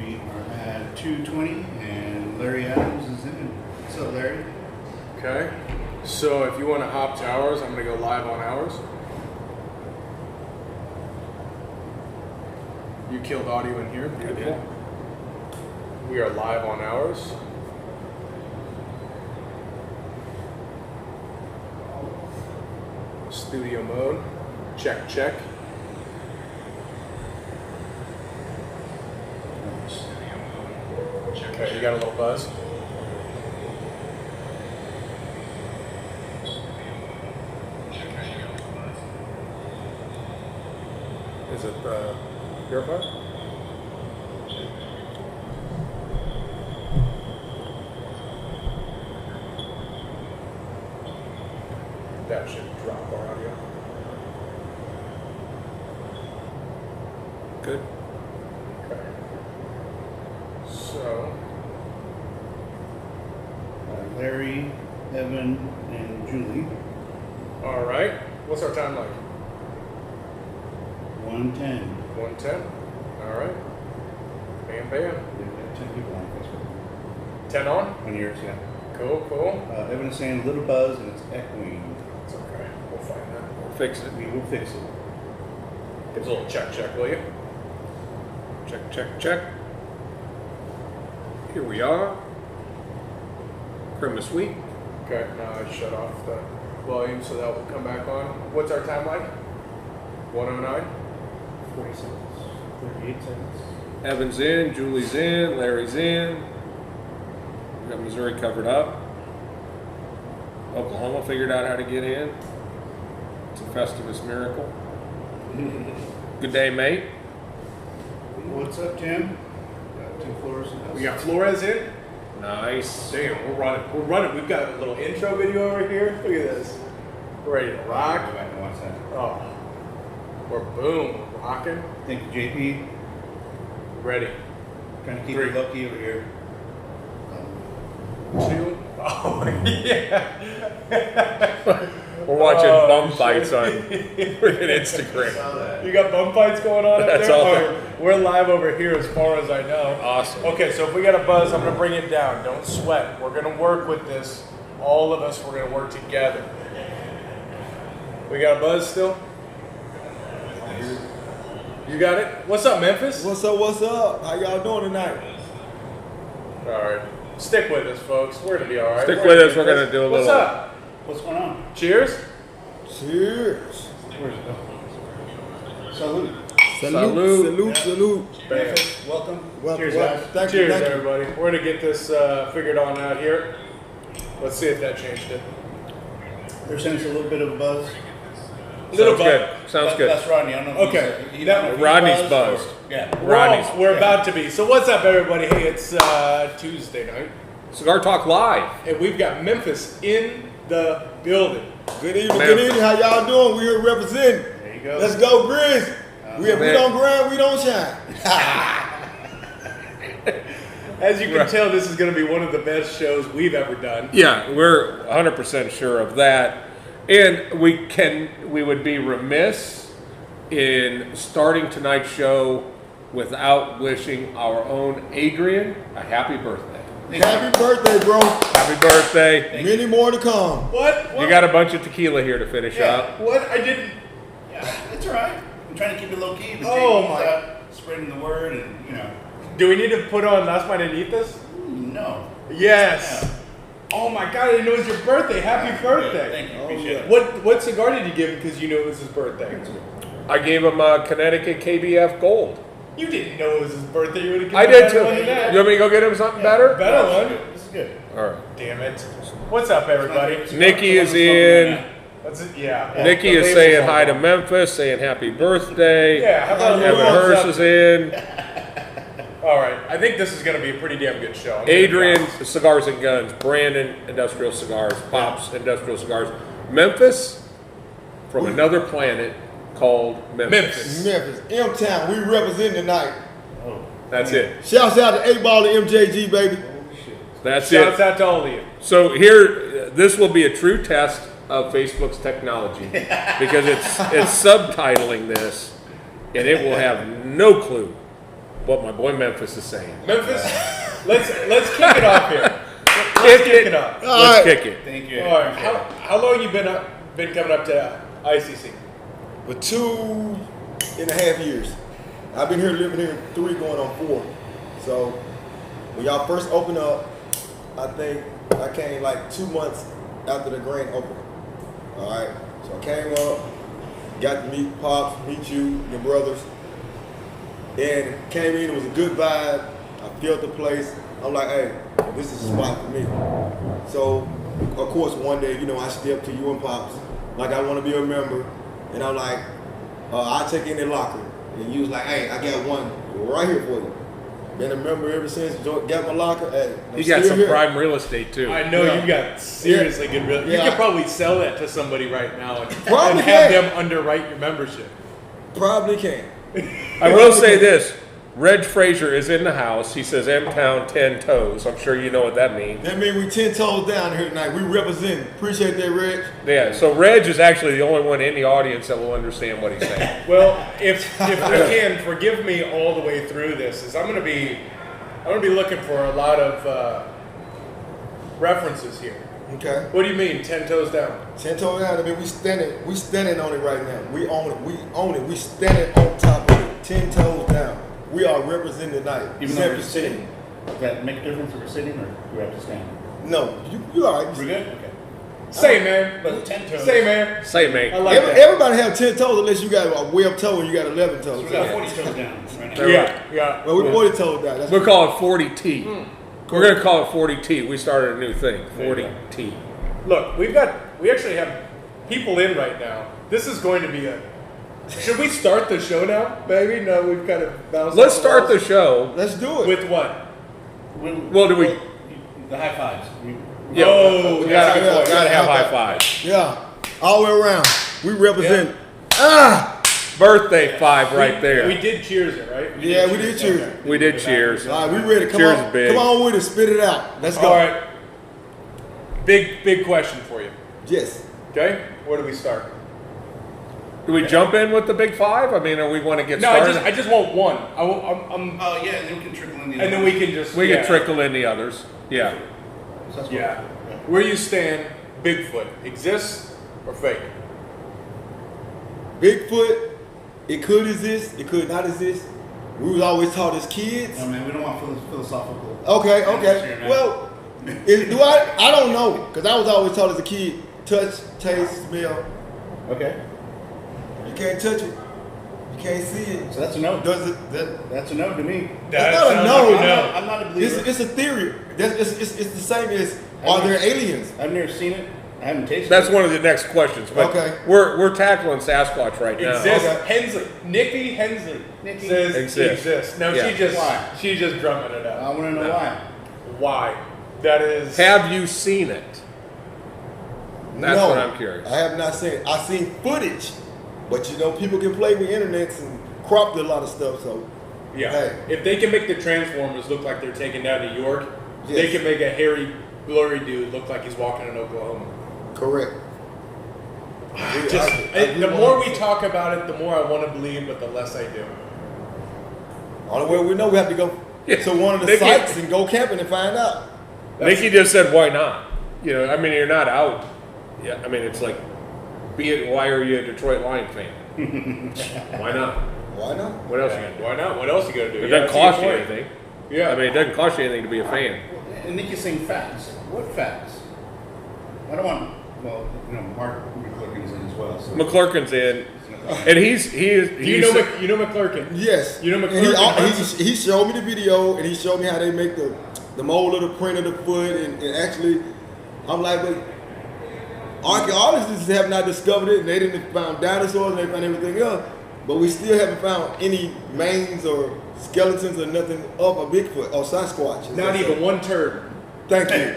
we are at 2:20 and Larry Adams is in. What's up, Larry? Okay. So if you want to hop to ours, I'm going to go live on ours. You killed audio in here. Beautiful. We are live on ours. Studio mode. Check, check. Okay, you got a little buzz. Is it purified? That should drop our audio. Good. Okay. So, Larry, Evan, and Julie. all right. What's our time like? 1:10. 1:10. All right. Bam, bam. We've got 10 people on Facebook. 10 on. On yours, yeah. Cool, cool. Evan is saying a little buzz and it's echoing. It's okay. We'll find that. We'll fix it. We will fix it. Give us a little check, check, will you? Check, check, check. Here we are. Christmas week. Okay, now I shut off the volume so that will come back on. What's our time like? 1:09. 40 seconds. 38 seconds. Evan's in, Julie's in, Larry's in. We got Missouri covered up. Oklahoma figured out how to get in. It's a Festivus miracle. Good day, mate. What's up, Tim? Got 2 floors. We got Flores in. Nice. Damn, we're running. We're running. We've got a little intro video over here. Look at this. We're ready to rock. Go back and watch that. Oh, we're boom, rocking. Thank you, JP. Ready. Trying to keep 3. you lucky over here. 2. Oh yeah. We're watching Oh, bum shit. fights on freaking Instagram. You got bum fights going on up That's there? all. Oh, we're live over here as far as I know. Awesome. Okay, so if we got a buzz, I'm going to bring it down. Don't sweat. We're going to work with this. All of us, we're going to work together. We got a buzz still? You got it? What's up, Memphis? What's up, what's up? How y'all doing tonight? All right. Stick with us, folks. We're going to be all right. Stick with us. We're going to do a What's little. up? What's going on? Cheers. Cheers. Where's it? Salute. Salute. Salute, salute. Bam. Welcome. Welcome, Cheers, welcome. guys. Thank you, Cheers, thank you. everybody. We're going to get this figured on out here. Let's see if that changed it. They're sending us a little bit of a buzz. Little Sounds good. Sounds good. That's Rodney. I don't know if Okay. he's, Rodney's or- buzzed. Yeah. We're about to be. So what's up, everybody? Hey, it's Tuesday night, Cigar Talk Live. and we've got Memphis in the building. Good evening, Man. good evening. How y'all doing? We here representing. There you go. Let's go, Grizz. We man. don't grind, we don't shine. As you can Right. tell, this is going to be one of the best shows we've ever done. Yeah, we're 100% sure of that. And we would be remiss in starting tonight's show without wishing our own Adrian a happy birthday. Happy birthday, bro. Happy birthday. Many more to come. What? You got a bunch of tequila here to finish Yeah. up. What? I didn't. Yeah, it's all right. I'm trying to keep it low key. But Oh, JP's my. out spreading the word, and Do we need to put on Las Mañanitas? no. Yes. Yeah. Oh my God! I didn't know it was your birthday. Happy birthday. Thank you. Oh, Appreciate yeah. it. What cigar did you give him because you knew it was his birthday? I gave him a Connecticut KBF Gold. You didn't know it was his birthday. You would have I given him did a better too. one than that. You want me to go get him something better? Better No, one. This is good. All right. Damn it. What's up, everybody? Nikki is in. That's it. Yeah. Nikki The is label's saying all hi to gone. Memphis, saying happy birthday. Yeah. How about a Evan little Hurst thumbs is in. up? All right. I think this is going to be a pretty damn good show. I'm gonna be Adrian, honest. Cigars and Guns. Brandon, Industrial Cigars. Pops, Industrial Cigars. Memphis, from another planet called Memphis. Memphis. Memphis, M-Town, we representing tonight. Oh, That's it. Shouts out to 8 Ball to MJG, baby. That's Shouts it. out to all of you. So here, this will be a true test of Facebook's technology because it's subtitling this, and it will have no clue what my boy Memphis is saying. Memphis, let's kick it off here. Let's kick it off. Let's kick it. Thank you. All right. How long you been coming up to ICC? For 2.5 years. I've been here living here 3 going on 4. So when y'all first opened up, I think I came like 2 months after the grand opening. All right. So I came up, got to meet Pops, meet you, your brothers, and came in. It was a good vibe. I felt the place. I'm like, hey, this is a spot for me. So, of course, one day, I stepped to you and Pops, like I want to be a member, and I'm like, I'll take in the locker. And you was like, hey, I got one right here for you. Been a member ever since, got my locker. Hey, You got some prime real estate too. I know Yeah. you got seriously good real. You Yeah. could probably sell that to somebody right now and Probably have can. them underwrite your membership. Probably can. I will say this. Reg Frazier is in the house. He says M-Town 10 toes. I'm sure you know what that means. That means we 10 toes down here tonight. We represent. Appreciate that, Reg. Yeah, so Reg is actually the only one in the audience that will understand what he's saying. Well, if we can forgive me all the way through this, is I'm gonna be looking for a lot of references here. Okay. What do you mean 10 toes down? 10 toes down. I mean, we standing on it right now. We own it. We own it. We standing on top of it. 10 toes down. We are representing tonight. Even though we're sitting, does that make a difference if we're sitting or do we have to stand? No, you all right. We're good? Okay. Say, man. But 10 toes. Say, man. Say, I mate. like that. Everybody have 10 toes unless you got a web toe and you got 11 toes. So we got 40 toes down right now. Yeah. Well, we 40 toes down. That's We'll call it 40T. We're going to call it 40T. We started a new thing, 40T. Look, we actually have people in right now. This is going to be a. Should we start the show now? Maybe no. We've kind of bounced. Let's off start the walls. show. Let's do it. With what? Well, do we- The high fives. Yeah, Oh, we that's a good yeah, point. gotta have yeah. high fives. Yeah, all the way around. We represent. Birthday five right there. We did cheers it, right? Yeah, we did cheers. Okay. We did cheers. All right, we ready. Come Cheers on, is big. come on with it. Spit it out. Let's go. All right. Big question for you. Yes. Okay, where do we start? Do we jump in with the big five? I mean, or we want to get No, started? I just want one. I'm Oh, yeah, and then we can trickle in the and then we can just we yeah. can trickle in the others. Yeah. Sasquatch. Yeah. Where you stand, Bigfoot exists or fake? Bigfoot, it could exist, it could not exist. We was always taught as kids. No, man, we don't want philosophical. Okay, answers okay. here, man. Well, I don't know, because I was always taught as a kid, touch, taste, smell. Okay. You can't touch it. You can't see it. So that's a no. Does it? That's a no to me. That not a sounds no. like a no. I'm not a believer. It's a theory. It's the same as, are there aliens? I've never seen it. I haven't tasted That's it. one of the next questions. But Okay. we're tackling Sasquatch right now. Exists. Okay. Hensley. Nikki Hensley Nikki. says Exists. exists. Now Yeah. Why? she's just drumming it I up. want to know why. Why? That is. Have you seen it? That's No, what I'm curious. I have not seen it. I've seen footage, but people can play with internets and crop a lot of stuff. So Yeah. Hey. If they can make the Transformers look like they're taking down New York, they Yes. can make a hairy, blurry dude look like he's walking in Oklahoma. correct. The more we talk about it, the more I want to believe, but the less I do. Only way we know, we have to go Yeah. to one of the They can- sites and go camping and find out. Nikki just said, "Why not?" You know, I mean, you're not out. Yeah, I mean, it's like, why are you a Detroit Lion fan? Why not? Why not? What else you gonna do? Why not? What else you gonna do? It Yeah, doesn't that's a cost good you point. anything. Yeah. I mean, it doesn't cost you anything to be a fan. And Nikki's saying facts. What facts? I don't want. Well, Mark McClurkin's in as well. So. McClurkin's in, and he is. you know McClurkin. Yes. You know And McClurkin. he showed me the video and he showed me how they make the mold of the print of the foot and actually, I'm like, but archaeologists have not discovered it and they didn't found dinosaurs and they found everything else, but we still haven't found any manes or skeletons or nothing of a Bigfoot or Sasquatch. Not even one turd. Thank you.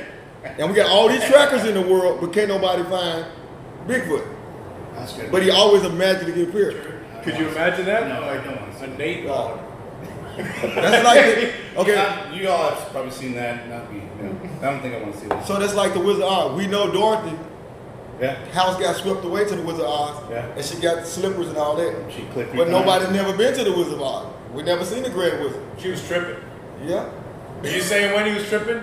And we got all these trackers in the world, but can't nobody find Bigfoot. That's good. But he always imagined to get appeared. Could you imagine that? No, I don't want to see A that. Nate Baller. That's like okay. You all have probably seen that, not me. No, I don't think I want to see that. So that's like the Wizard of Oz. We know Dorothy Yeah. house got swept away to the Wizard of Oz, Yeah. and she got the slippers and all that. She clicked. But nobody's never been to the Wizard of Oz. We never seen the Grand Wizard. She was tripping. Yeah. Are you saying when he was tripping?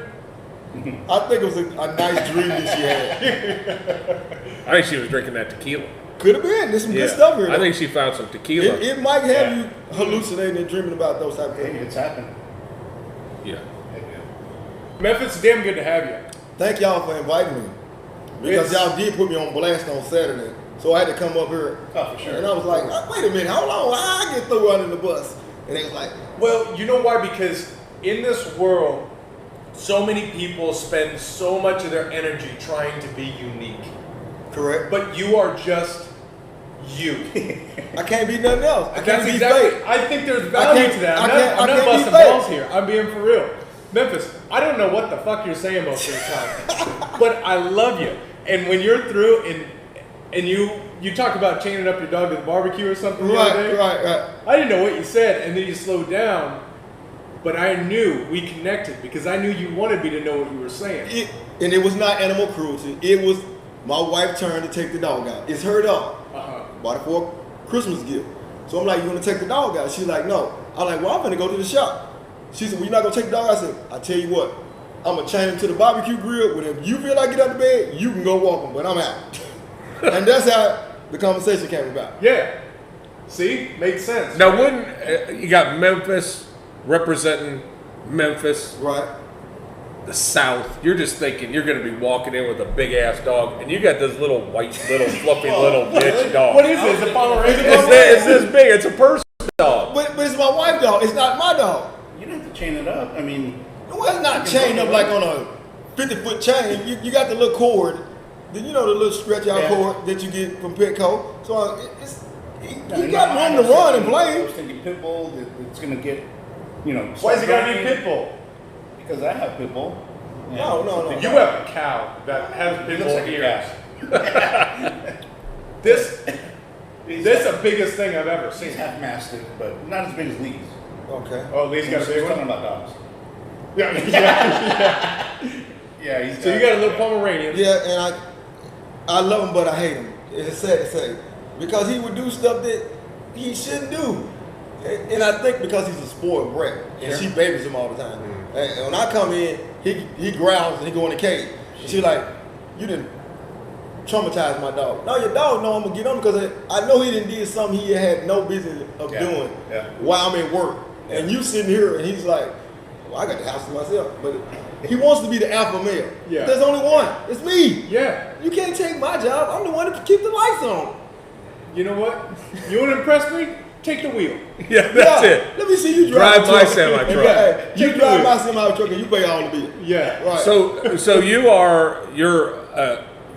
I think it was a nice dream that she had. I think she was drinking that tequila. Could have been. There's some Yeah. good stuff here. I think she found some tequila. It might have you hallucinating and dreaming about those type of Hey, things. it's happened. Yeah. Memphis, it's damn good to have you. Thank y'all for inviting me. Because It's- y'all did put me on blast on Saturday. So I had to come up here. Oh, for sure. And I was like, wait a minute, how long I get through under the bus? And they was like, Well, you know why? Because in this world, so many people spend so much of their energy trying to be unique. correct. But you are just you. I can't be nothing else. I can't That's be exactly. fake. I think there's value can't- to that. I I'm can't- not I can't be busting fake. balls here. I'm being for real. Memphis, I don't know what the fuck you're saying most of the time, but I love you. And when you're through and you talk about chaining up your dog at the barbecue or something the other day, Right. I didn't know what you said, and then you slowed down. But I knew we connected because I knew you wanted me to know what you were saying. And it was not animal cruelty. It was my wife's turn to take the dog out. It's her dog. Bought it for a Christmas gift. So I'm like, you want to take the dog out? She's like, no. I'm like, well, I'm going to go to the shop. She said, well, you're not going to take the dog out? I said, I tell you what, I'm going to chain him to the barbecue grill. Whenever you feel like get out of bed, you can go walk him, but I'm out. And that's how the conversation came about. Yeah. See? Makes sense. Now, wouldn't you got Memphis representing Memphis, Right. the South? You're just thinking you're going to be walking in with a big ass dog, and you got this little white, little fluffy little bitch dog. What is this? A Pomeranian? It's this big. It's a person dog. But it's my wife's dog. It's not my dog. You don't have to chain it up. I mean, Well, it's not chained up like on a 50-foot chain. You got the little cord, the little stretch out cord that you get from Petco. So you got room to run and I play. was thinking pit bull. It's gonna get, Why is it got to be started pit bull? Because I have pit bull. No. You have a cow that has It pit looks bull like a ears. cat. This is the biggest thing I've ever He's seen. half mastiff, but not as big as Lee's. Okay. Oh, Lee's got a big talking one. about dogs. Yeah. Yeah, he's. So you got a little Pomeranian. Yeah, and I love him, but I hate him. It's sad to say. Because he would do stuff that he shouldn't do. And I think because he's a spoiled brat, and she babies him all the time. And when I come in, he growls and he go in the cage. And she like, you didn't traumatize my dog. No, your dog know I'm gonna get on him because I know he done did something he had no business of doing while I'm at work. And you sitting here and he's like, well, I got the house to myself. But he wants to be the alpha male. Yeah. There's only one. It's me. Yeah. You can't take my job. I'm the one to keep the lights on. You know what? You want to impress me? Take the wheel. Yeah, that's Yeah, it. Let me see you drive Drive my truck. semi-truck. Hey, you Take the drive wheel. my semi truck and you pay all the bill. Yeah. Right. So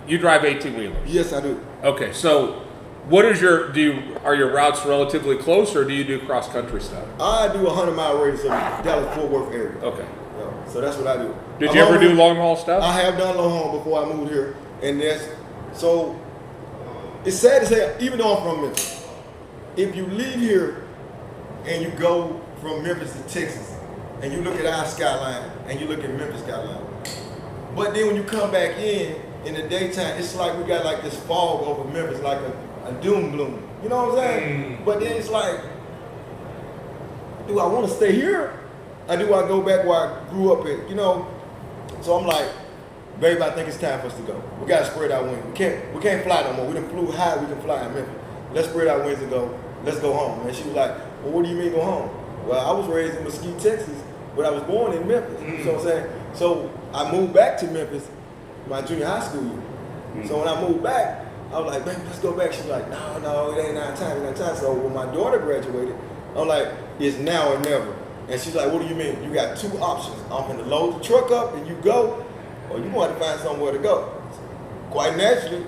you drive 18 wheelers. Yes, I do. Okay, so what is are your routes relatively close, or do you do cross country stuff? I do a 100-mile radius of Dallas Fort Worth area. Okay. Yeah, so that's what I do. Did I'm you ever do always- long haul stuff? I have done long haul before I moved here, and so it's sad to say, even though I'm from Memphis, if you leave here and you go from Memphis to Texas, and you look at our skyline and you look at Memphis skyline, but then when you come back in the daytime, it's like we got like this fog over Memphis, like a doom gloom. You know what I'm saying? But then it's like, do I want to stay here, or do I go back where I grew up at? So I'm like, babe, I think it's time for us to go. We gotta spread our wings. We can't fly no more. We done flew high. We can fly in Memphis. Let's spread our wings and go. Let's go home. And she was like, well, what do you mean go home? Well, I was raised in Mesquite, Texas, but I was born in Memphis. You know what I'm saying? So I moved back to Memphis my junior high school year. So when I moved back, I was like, baby, let's go back. She was like, no, it ain't not time, it ain't time. So when my daughter graduated, I'm like, it's now or never. And she's like, what do you mean? You got two options. I'm going to load the truck up and you go, or you want to find somewhere to go. Quite naturally,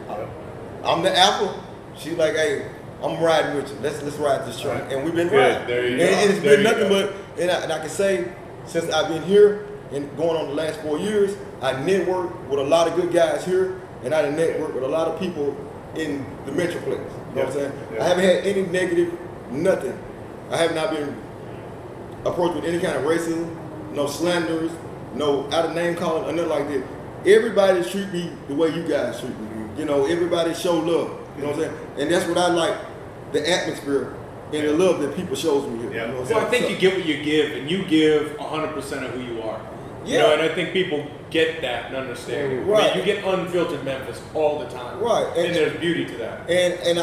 I'm the apple. She's like, hey, I'm riding with you. Let's ride this truck. And we've been riding. There you and go. it's There been you nothing go. but, and I can say, since I've been here and going on the last 4 years, I networked with a lot of good guys here, and I networked with a lot of people in the Metroplex. You know what I'm saying? Yeah. I haven't had any negative, nothing. I have not been approached with any kind of racism, no slanders, no out of name calling, or nothing like that. Everybody treat me the way you guys treat me. Everybody show love. You know what I'm saying? And that's what I like, the atmosphere and the love that people shows me here. Yeah. You know what I'm Well, I saying? think you get what you give, and you give 100% of who you are. You Yeah. know, and I think people get that and understand it. Right. I mean, you get unfiltered Memphis all the time. Right. And there's beauty to that. And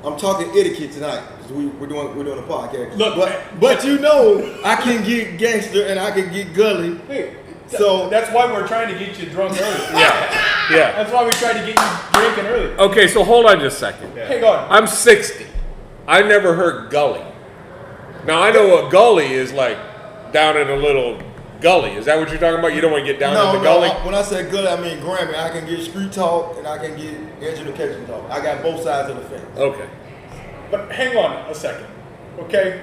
I'm talking etiquette tonight because we're doing a podcast. Look, but you know I can get gangster and I can get gully. Hey, So- that's why we're trying to get you drunk early. Yeah. That's why we tried to get you drinking early. Okay, so hold on just a second. Hang on. I'm 60. I never heard gully. Now I know what gully is like down in a little gully. Is that what you're talking about? You don't want to get down in the gully? When I say gully, I mean Grammy. I can get street talk and I can get education talk. I got both sides of the fence. Okay. But hang on a second, okay?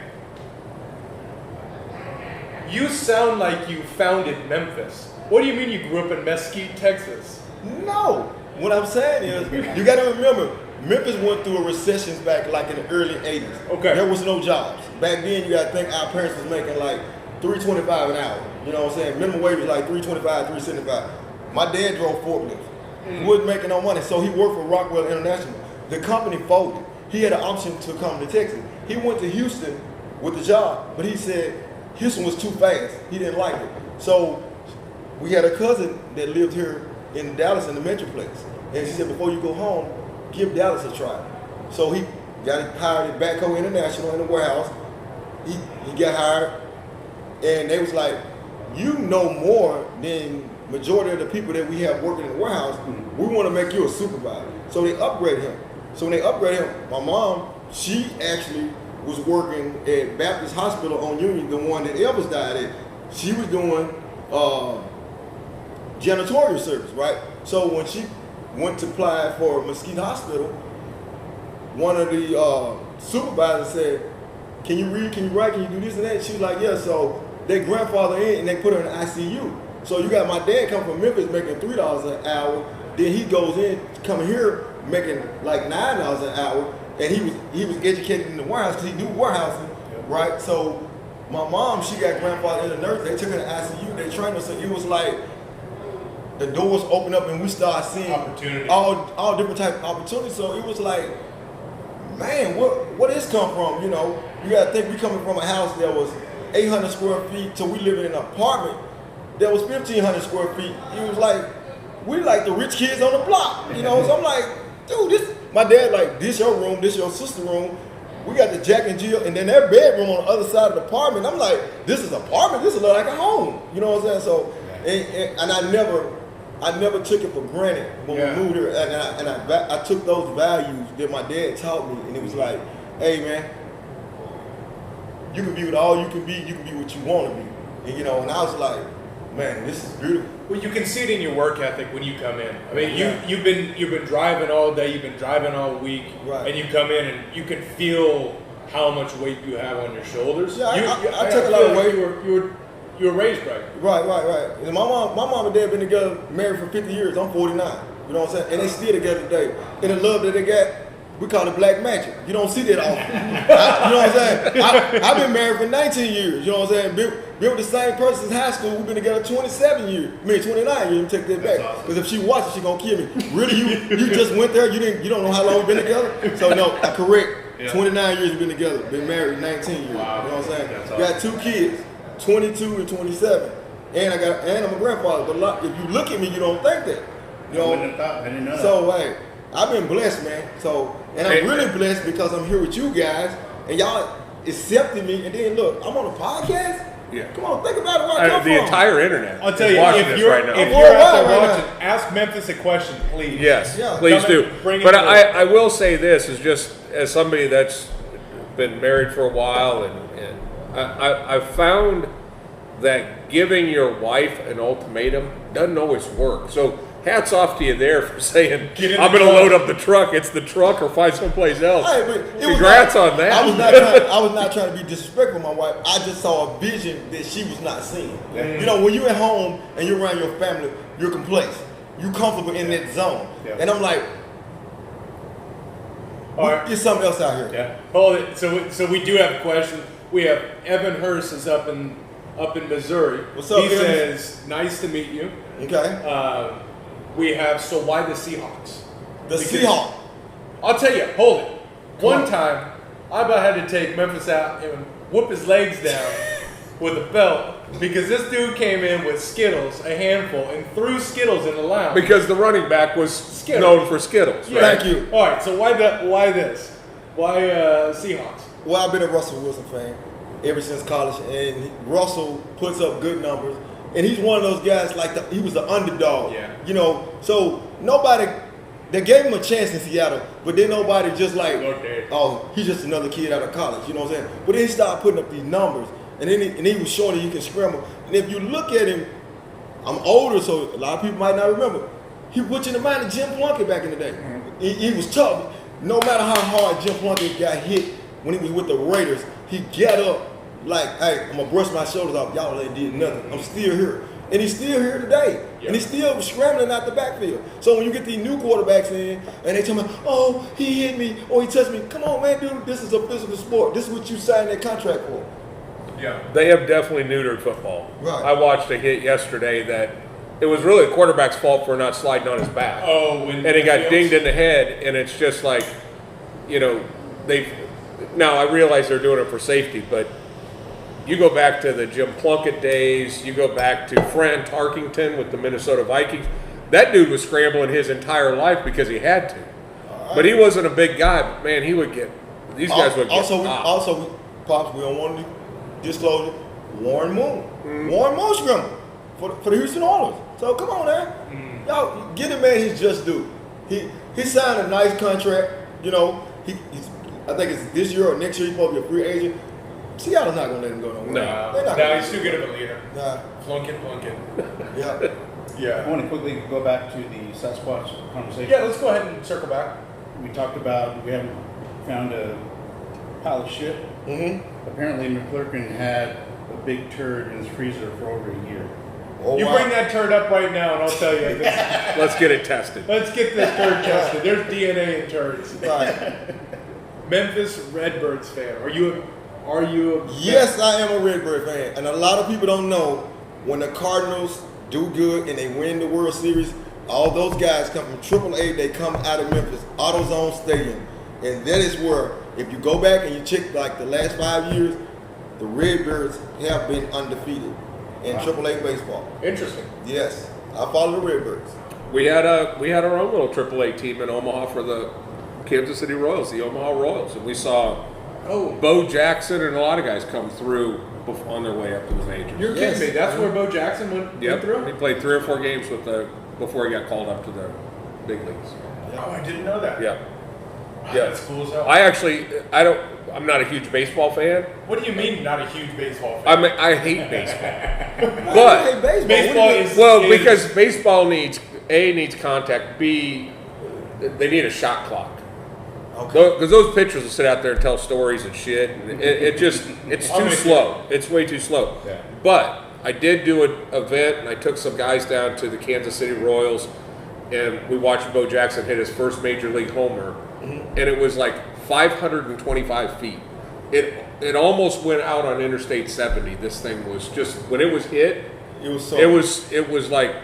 You sound like you founded Memphis. What do you mean you grew up in Mesquite, Texas? No. What I'm saying is, you got to remember, Memphis went through a recession back like in the early 80s. Okay. There was no jobs. Back then, you got to think our parents was making like $3.25 an hour. You know what I'm saying? Minimum wage was like $3.25, $3.75. My dad drove forklifts. He wasn't making no money, so he worked for Rockwell International. The company folded. He had an option to come to Texas. He went to Houston with the job, but he said Houston was too fast. He didn't like it. So we had a cousin that lived here in Dallas in the Metroplex. And she said, before you go home, give Dallas a try. So he got hired at Backhoe International in the warehouse. He got hired, and they was like, you know more than majority of the people that we have working in the warehouse. We want to make you a supervisor. So they upgraded him. So when they upgraded him, my mom, she actually was working at Baptist Hospital on Union, the one that Elvis died at. She was doing janitorial service, right? So when she went to apply for Mesquite Hospital, one of the supervisors said, can you read, can you write, can you do this and that? She was like, yeah. So they grandfather in and they put her in the ICU. So you got my dad come from Memphis making $3 an hour. Then he goes in, coming here making like $9 an hour. And he was educated in the warehouse because he knew warehousing, right? So my mom, she got grandfather in the nurse. They took her to ICU. They trained her. So it was like the doors opened up and we started seeing Opportunity. all different type of opportunities. So it was like, man, what this come from? You know, you got to think we coming from a house that was 800 square feet to we living in an apartment that was 1,500 square feet. It was like, we like the rich kids on the block, you know? So I'm like, dude, this, my dad like, this your room, this your sister room. We got the Jack and Jill, and then their bedroom on the other side of the apartment. I'm like, this is an apartment, this is like a home. You know what I'm saying? So, and I never took it for granted when we moved here. And I took those values that my dad taught me, and it was like, hey man, you can be with all you can be what you want to be. And, you know, and I was like, man, this is beautiful. Well, you can see it in your work ethic when you come in. I mean, you've been driving all day, you've been driving all week, Right. and you come in and you can feel how much weight you have on your shoulders. Yeah, I took took a lot of weight. You were raised right. Right. And my mom and dad been together, married for 50 years. I'm 49. You know what I'm saying? And they still together today. And the love that they got, we call it black magic. You don't see that often. You know what I'm saying? I've been married for 19 years. You know what I'm saying? Been with the same person since high school. We've been together 27 years. 29 years. Let me take that back. Because if she watches, she gonna kill me. Really, you just went there. You don't know how long we've been together. So no, I correct. 29 years we've been together. Been married 19 years. Wow. You know what I'm saying? That's Got 2 kids, 22 and 27. And I'm a grandfather. But if you look at me, you don't think that. You know. I wouldn't have thought. I didn't know that. So hey, I've been blessed, man. So, and I'm really blessed because I'm here with you guys, and y'all accepted me. And then look, I'm on a podcast. Yeah. Come on, think about it. Where I come The from. entire internet I'll tell is you, watching if this you're, right now. if you're out there Right now. watching, ask Memphis a question, please. Yes, Yeah. please Come do. and bring it But to I will say this is just as somebody that's been married for a while, and I've found that giving your wife an ultimatum doesn't always work. So hats off to you there for saying, Get in I'm the going to truck. load up the truck. It's the truck or find someplace else. Hey, but it was Congrats not- on that. I was not trying to be disrespectful to my wife. I just saw a vision that she was not seeing. You know, when you're at home and you're around your family, you're complacent. You're comfortable in that zone. Yeah. And I'm like, All right. there's something else out here. Yeah. Hold it. So we do have a question. We have Evan Hurst is up in Missouri. What's up, He Evan? says, "Nice to meet you." Okay? We have, so why the Seahawks? The Because- Seahawk. I'll tell you. Hold it. One time, I about had to take Memphis out and whoop his legs down with a belt because this dude came in with Skittles, a handful, and threw Skittles in the lounge. Because the running back was Skittles. known for Skittles, Yeah. right? Thank you. All right, so why this? Why Seahawks? Well, I've been a Russell Wilson fan ever since college, and Russell puts up good numbers. And he's one of those guys he was the underdog. Yeah. You know, so nobody, they gave him a chance in Seattle, but then nobody just like, Okay. oh, he's just another kid out of college. You know what I'm saying? But then he started putting up these numbers, and then he was showing that he can scramble. And if you look at him, I'm older, so a lot of people might not remember. He put you in the mind of Jim Plunkett back in the day. He was tough. No matter how hard Jim Plunkett got hit when he was with the Raiders, he got up like, hey, I'm gonna brush my shoulders off. Y'all ain't did nothing. I'm still here. And he's still here today. Yeah. And he's still scrambling out the backfield. So when you get these new quarterbacks in and they tell me, oh, he hit me or he touched me. Come on, man, dude, this is a physical sport. This is what you signed that contract for. Yeah. They have definitely neutered football. Right. I watched a hit yesterday that it was really the quarterback's fault for not sliding on his back. Oh, And he got dinged in the head, and it's just like, you know, now I realize they're doing it for safety, but you go back to the Jim Plunkett days, you go back to Fran Tarkington with the Minnesota Vikings. That dude was scrambling his entire life because he had to. But he wasn't a big guy, but man, he would get, these guys would get popped. Pops, we don't want to disclose it. Warren Moon. Warren Moon scrambled for the Houston Oilers. So come on, man. Y'all, give the man his just due. He signed a nice contract. You know, I think it's this year or next year he's supposed to be a free agent. Seattle's not going to let him go nowhere. No. They're not Now gonna he's do too it. good of a leader. Nah. Plunkett. Yeah. I Yeah. want to quickly go back to the Sasquatch conversation. Yeah, let's go ahead and circle back. We talked about we haven't found a pile of shit. Mm-hmm. Apparently McClurkin had a big turd in his freezer for over a year. Oh, You wow. bring that turd up right now, and I'll tell you. Let's get it tested. Let's get this turd tested. There's DNA in turds. Right. Memphis Redbirds fan. Are you a Yes, I am a Redbird fan. And a lot of people don't know when the Cardinals do good and they win the World Series, all those guys come from AAA, they come out of Memphis, AutoZone Stadium. And that is where, if you go back and you check like the last 5 years, the Redbirds have been undefeated in AAA baseball. Interesting. Yes, I follow the Redbirds. We had our own little AAA team in Omaha for the Kansas City Royals, the Omaha Royals, and we saw Bo Jackson and a lot of guys come through on their way up to the majors. You're kidding me. That's where Bo Jackson went Yep, through? he played 3 or 4 games before he got called up to the big leagues. Oh, I didn't know that. Yeah, Wow, yeah. That's cool as hell. I'm not a huge baseball fan. What do you mean not a huge baseball fan? I hate baseball, Hey, but baseball. Baseball What do you is- well, because baseball needs contact. B, they need a shot clock. Okay. Because those pitchers will sit out there and tell stories and shit, and it's I'm too with slow. It's way too slow. Yeah. But I did do an event, and I took some guys down to the Kansas City Royals, and we watched Bo Jackson hit his first major league homer, and it was like 525 feet. It almost went out on Interstate 70. This thing was just, when it was hit, It was so. it was like,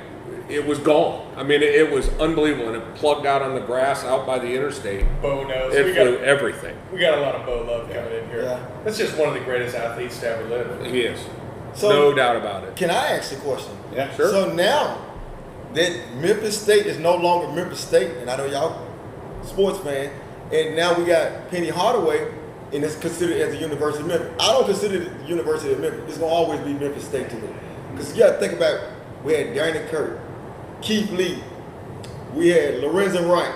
it was gone. I mean, it was unbelievable, and it plugged out on the grass out by the interstate. Bo knows. It flew everything. We got a lot of Bo love coming in here. Yeah. That's just one of the greatest athletes to ever live. He is. So- No doubt about it. Can I ask you a question? Yeah. Sure. So now that Memphis State is no longer Memphis State, and I know y'all sports fan, and now we got Penny Hardaway, and it's considered as the University of Memphis. I don't consider it the University of Memphis. It's gonna always be Memphis State to me. Because you gotta think about, we had Danny Kirk, Keith Lee, we had Lorenzen Wright.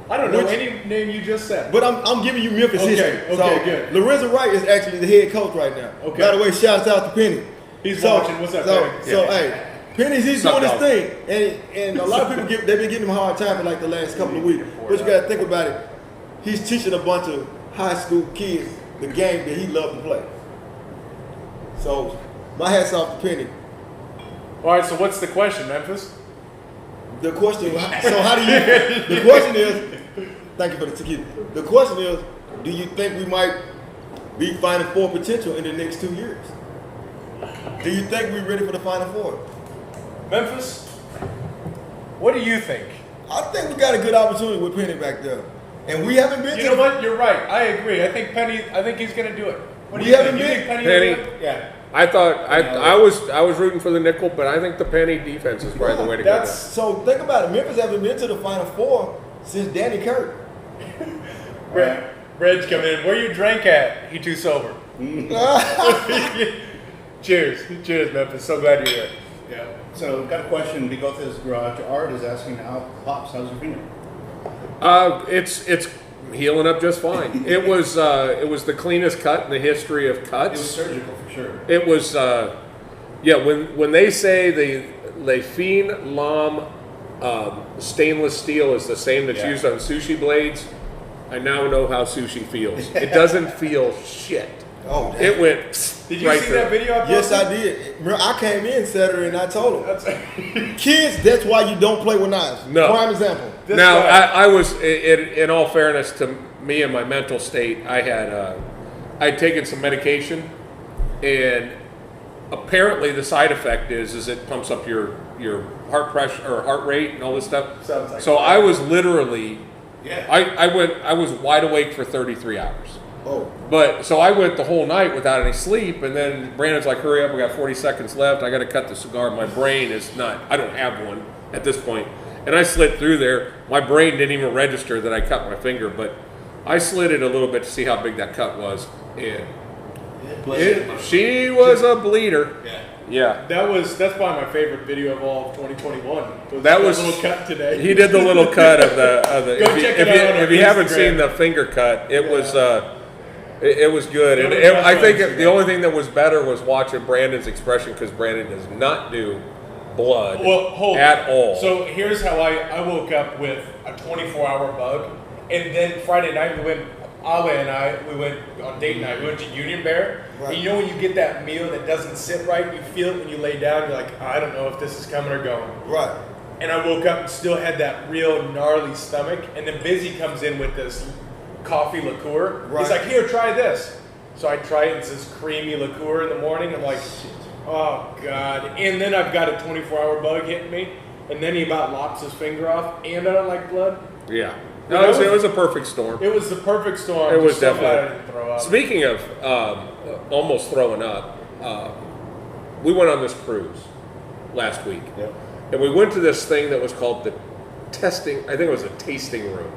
I don't know Which- any name you just said. But I'm giving you Memphis Okay, history. okay, So good. Lorenzen Wright is actually the head coach right now. Okay. By the way, shout out to Penny. He's watching. What's up, so, Penny? So, hey, Penny's he's What's doing up, his dog? thing, and a lot of people they've been giving him a hard time for like the last couple of weeks. But you got to think about it. He's teaching a bunch of high school kids the game that he loved to play. So, my hats off to Penny. All right, so what's the question, Memphis? The question, so how do you? The question is, thank you for the tequila. The question is, do you think we might be Final Four potential in the next 2 years? Do you think we're ready for the Final Four? Memphis, what do you think? I think we got a good opportunity with Penny back there. And we haven't been You to know what? You're right. I agree. I think he's going to do it. What do We you haven't think? You been- think Penny? Penny. will do it? Yeah. I thought I was rooting for the nickel, but I think the penny defense is probably the way to go. So think about it. Memphis haven't been to the Final Four since Danny Kirk. Reg come in. Where you drank at? He too sober. Cheers. Cheers, Memphis. So glad you're here. Yeah. So, got a question. Bigotha's Garage. Art is asking how Pops, how's your finger? It's healing up just fine. It was the cleanest cut in the history of It was cuts. surgical for sure. It was when they say the Lefine Lam stainless steel is the same that's Yeah. used on sushi blades, I now know how sushi feels. It doesn't feel shit. Oh, It went Did you right see through. that video? I yes, posted? I did. Remember, I came in Saturday and I told them, That's kids, that's why you don't play with knives. No. Prime example. This Now, guy. I was, in all fairness to me and my mental state, I'd taken some medication, and apparently the side effect is it pumps up your heart pressure or heart rate and all this stuff. Sounds like So fun. I was literally, Yeah. I was wide awake for 33 hours. Oh, But so I went the whole night without any sleep, and then Brandon's like, "Hurry up! We got 40 seconds left. I got to cut the cigar." My brain is not. I don't have one at this point, and I slid through there. My brain didn't even register that I cut my finger, but I slid it a little bit to see how big that cut was, and she was a bleeder. Yeah. Yeah, That's probably my favorite video of all of 2021. That was- a little cut today. he did the little cut of the. Go check it out on if you haven't Instagram. seen the finger cut, it was. It was good, and Go to I think Instagram. the only thing that was better was watching Brandon's expression, because Brandon does not do blood Well, hold at on. all. So here's how I woke up with a 24-hour bug, and then Friday night Ale and I went on date night. We went to Union Bear. Right. And you know when you get that meal that doesn't sit right, you feel it when you lay down. You're like, I don't know if this is coming or going. right. And I woke up and still had that real gnarly stomach. And then Busy comes in with this coffee liqueur. Right. He's like, here, try this. So I try it. It's this creamy liqueur in the morning. I'm like, oh, God. And then I've got a 24-hour bug hitting me. And then he about lops his finger off. And I don't like blood. yeah, Well, no, that it was a perfect storm. It was the perfect storm. It was Just so glad I definitely. didn't throw up. Speaking of almost throwing up, we went on this cruise last week, Yep. and we went to this thing that was called the testing. I think it was a tasting room,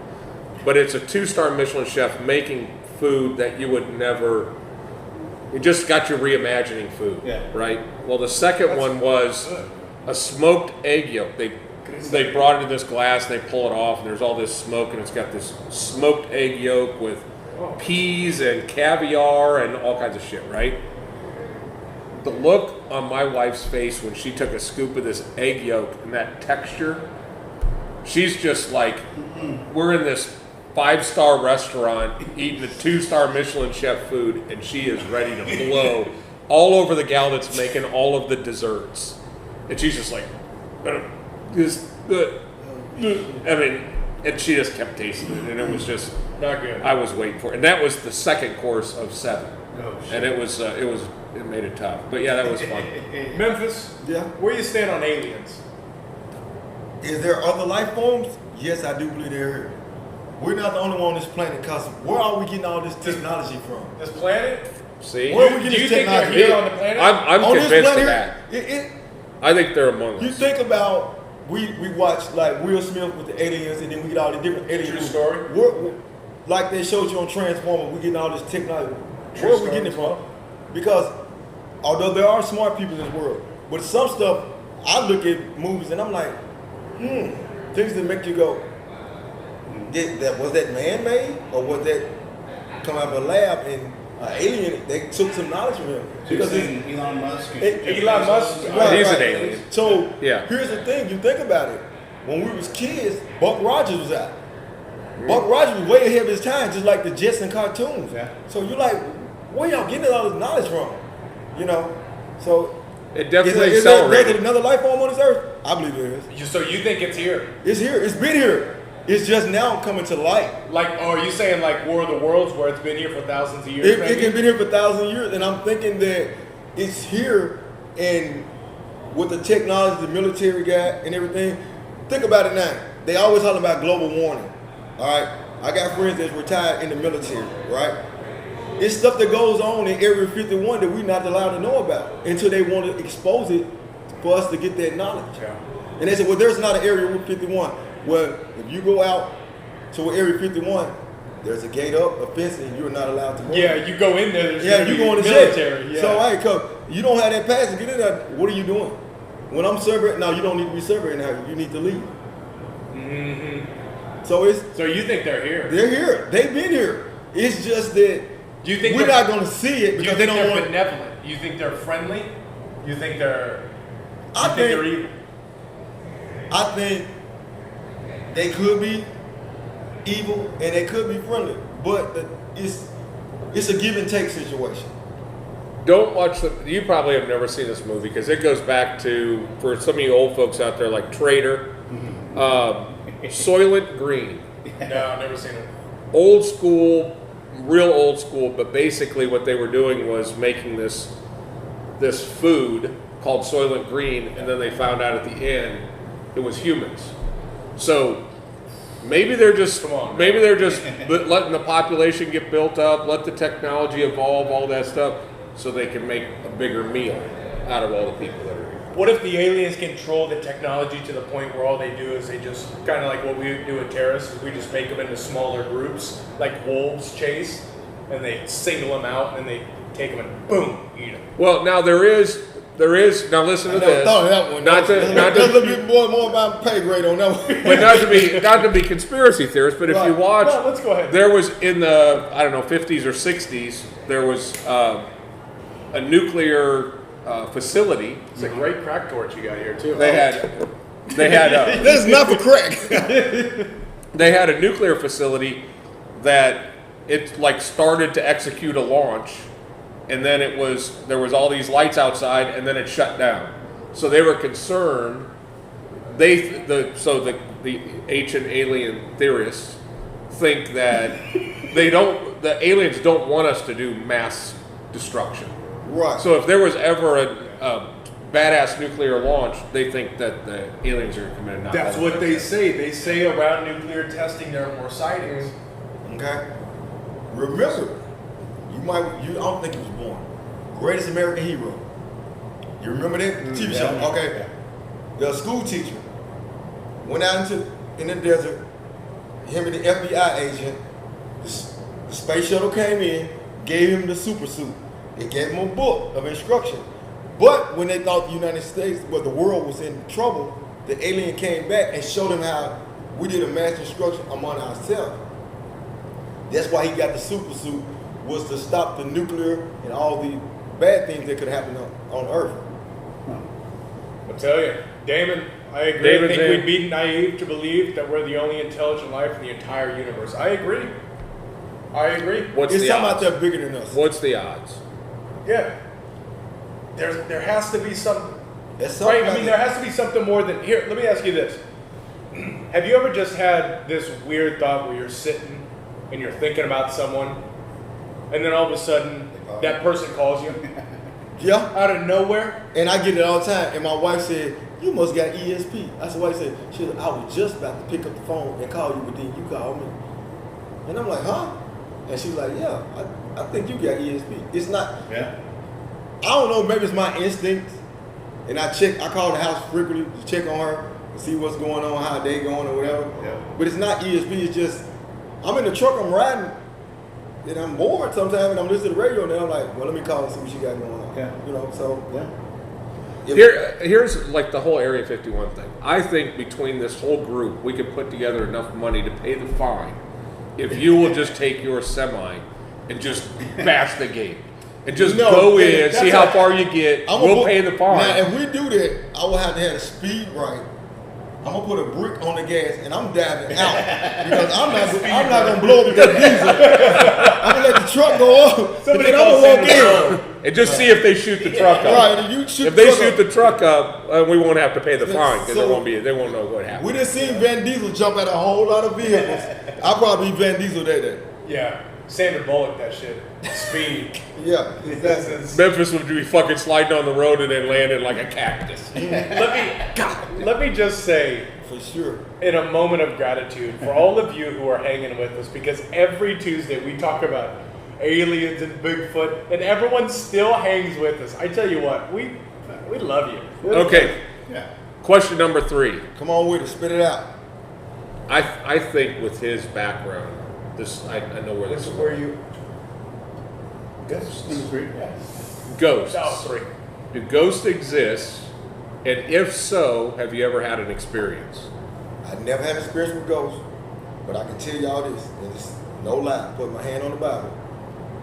but it's a 2-star Michelin chef making food that you would never. It just got you reimagining food, Yeah. right? Well, the second one was a smoked egg yolk. They brought it in this glass, and they pull it off, and there's all this smoke, and it's got this smoked egg yolk with peas and caviar and all kinds of shit, right? The look on my wife's face when she took a scoop of this egg yolk and that texture, she's just like, we're in this 5-star restaurant eating a 2-star Michelin chef food, and she is ready to blow all over the gal that's making all of the desserts. And she's just like, I mean, and she just kept tasting it, and it was just, Not good. I was waiting for it. And that was the second course of 7. Oh, shit. And it made it tough. But yeah, that was fun. Memphis, Yeah. where you stand on aliens? Is there other life forms? Yes, I do believe they're here. We're not the only one on this planet, because where are we getting all this technology from? This planet? See? Where are we Do getting you this think they're technology? here on the planet? I'm On this convinced of planet that. here, I think they're among you us. think about, we watch like Will Smith with the aliens, and then we get all the different alien True movies. story. Like they showed you on Transformers, we getting all this technology. True Where are we story. getting it from? Because although there are smart people in this world, but some stuff, I look at movies and I'm like, things that make you go, was that man-made, or was that come out of a lab and alien? They took some knowledge from him. So you're Because saying Elon Musk? and It- Jeff Elon Musk- Bezos? Right, He's right. an alien. So Yeah. here's the thing: you think about it. When we was kids, Buck Rogers was out. Buck Rogers was way ahead of his time, just like the Jetson cartoons. Yeah. So you're like, where y'all getting all this knowledge from? You know. So It definitely is there accelerated. another life form on this earth? I believe there is. So you think it's here? It's here. It's been here. It's just now coming to light. Like, oh, are you saying like War of the Worlds, where it's been here for thousands of years? It maybe? can be here for thousands of years, and I'm thinking that it's here, and with the technology, the military guy, and everything. Think about it now. They always talk about global warming. All right, I got friends that's retired in the military, right? It's stuff that goes on in Area 51 that we're not allowed to know about until they want to expose it for us to get that knowledge. Yeah. And they said, well, there's not an Area 51. Well, if you go out to Area 51, there's a gate up, a fence, and you're not allowed to go. Yeah, you go in there. You go in the military. jail. Yeah. So, hey, cause you don't have that pass to get in there. What are you doing? When I'm serving, no, you don't need to be serving now. You need to leave. Mm-hmm. So you think they're here? They're here. They've been here. It's just that Do you think we're not going to see it because they don't they're want. benevolent? You think they're friendly? You think they're? I think they're evil? I think they could be evil and they could be friendly, but it's a give and take situation. Don't watch the. You probably have never seen this movie because it goes back to, for some of you old folks out there, like Trader, Soylent Green. No, I've never seen it. Old school, real old school, but basically what they were doing was making this food called Soylent Green, and then they found out at the end it was humans. So maybe they're just letting the population get built up, let the technology evolve, all that stuff, so they can make a bigger meal out of all the people that are here. What if the aliens control the technology to the point where all they do is they just kind of like what we do with terrorists, is we just make them into smaller groups, like wolves chase, and they single them out and they take them and boom, eat them. Well, now there is. Now listen to this. Thought of that one. Not There's to a little bit more about pay grade on that one. but not to be conspiracy theorists, but if you watch, No, let's go ahead. there was in the 50s or 60s, there was a nuclear facility. It's a great crack torch you got here too. They had That's not for crack. they had a nuclear facility that it like started to execute a launch, and then there was all these lights outside, and then it shut down. So they were concerned. The ancient alien theorists think that the aliens don't want us to do mass destruction. Right. So if there was ever a badass nuclear launch, they think that the aliens are committed. That's what they say. They say around nuclear testing there are more sightings. Okay. Remember, I don't think he was born. Greatest American Hero. You remember that TV show? Okay. Yeah. The school teacher went out in the desert. Him and the FBI agent. The space shuttle came in, gave him the super suit. They gave him a book of instruction. But when they thought the United States, the world was in trouble, the alien came back and showed him how we did a mass destruction among ourselves. That's why he got the super suit, was to stop the nuclear and all the bad things that could happen on Earth. I'll tell you, Damon, I agree. Damon's I think in. we'd be naive to believe that we're the only intelligent life in the entire universe. I agree. What's It's the something out odds? there bigger than us. What's the odds? Yeah. There has to be something. That's something Right? I mean, there has to be something more than here. Let me ask you this: have you ever just had this weird thought where you're sitting and you're thinking about someone, and then all of a sudden that person calls you Yeah. out of nowhere? And I get it all the time. And my wife said, "You must got ESP." I said, "Why?" She said, "I was just about to pick up the phone and call you, but then you called me." And I'm like, "Huh?" And she's like, "Yeah, I think you got ESP." It's not. Yeah. I don't know. Maybe it's my instincts. And I call the house frequently to check on her and see what's going on, how they going or whatever. Yeah. But it's not ESP. It's just I'm in the truck, I'm riding, and I'm bored sometimes, and I'm listening to the radio, and then I'm like, well, let me call and see what she got going on. Yeah. You know. So Yeah. Here's like the whole Area 51 thing. I think between this whole group, we could put together enough money to pay the fine if you will just take your semi and just bash the gate. And just go in, see how far you get. We'll pay the fine. Now, if we do that, I will have to have the speed right. I'm gonna put a brick on the gas and I'm diving out because I'm not gonna blow up that diesel. I'm gonna let the truck go up, but then I'm gonna walk in. And just see if they shoot the truck up. Right, and you shoot If they the truck shoot up. the truck up, we won't have to pay the fine because So- they won't know what happened. We done seen Van Diesel jump out of a whole lot of vehicles. I'll probably be Van Diesel that day. Yeah, Sandra Bullock, that shit. Speed. Yeah, exactly. Memphis would be fucking sliding on the road and then landing like a cactus. Let me just say, For sure. in a moment of gratitude for all of you who are hanging with us, because every Tuesday we talk about aliens and Bigfoot, and everyone still hangs with us. I tell you what, we love you. Okay, Yeah. question number 3. Come on with it, spit it out. I think with his background, I know where this is. Where you? Ghosts. Number 3. Yeah. Ghosts. No, 3. Do ghosts exist? And if so, have you ever had an experience? I never had experience with ghosts, but I can tell y'all this, and it's no lie, put my hand on the Bible.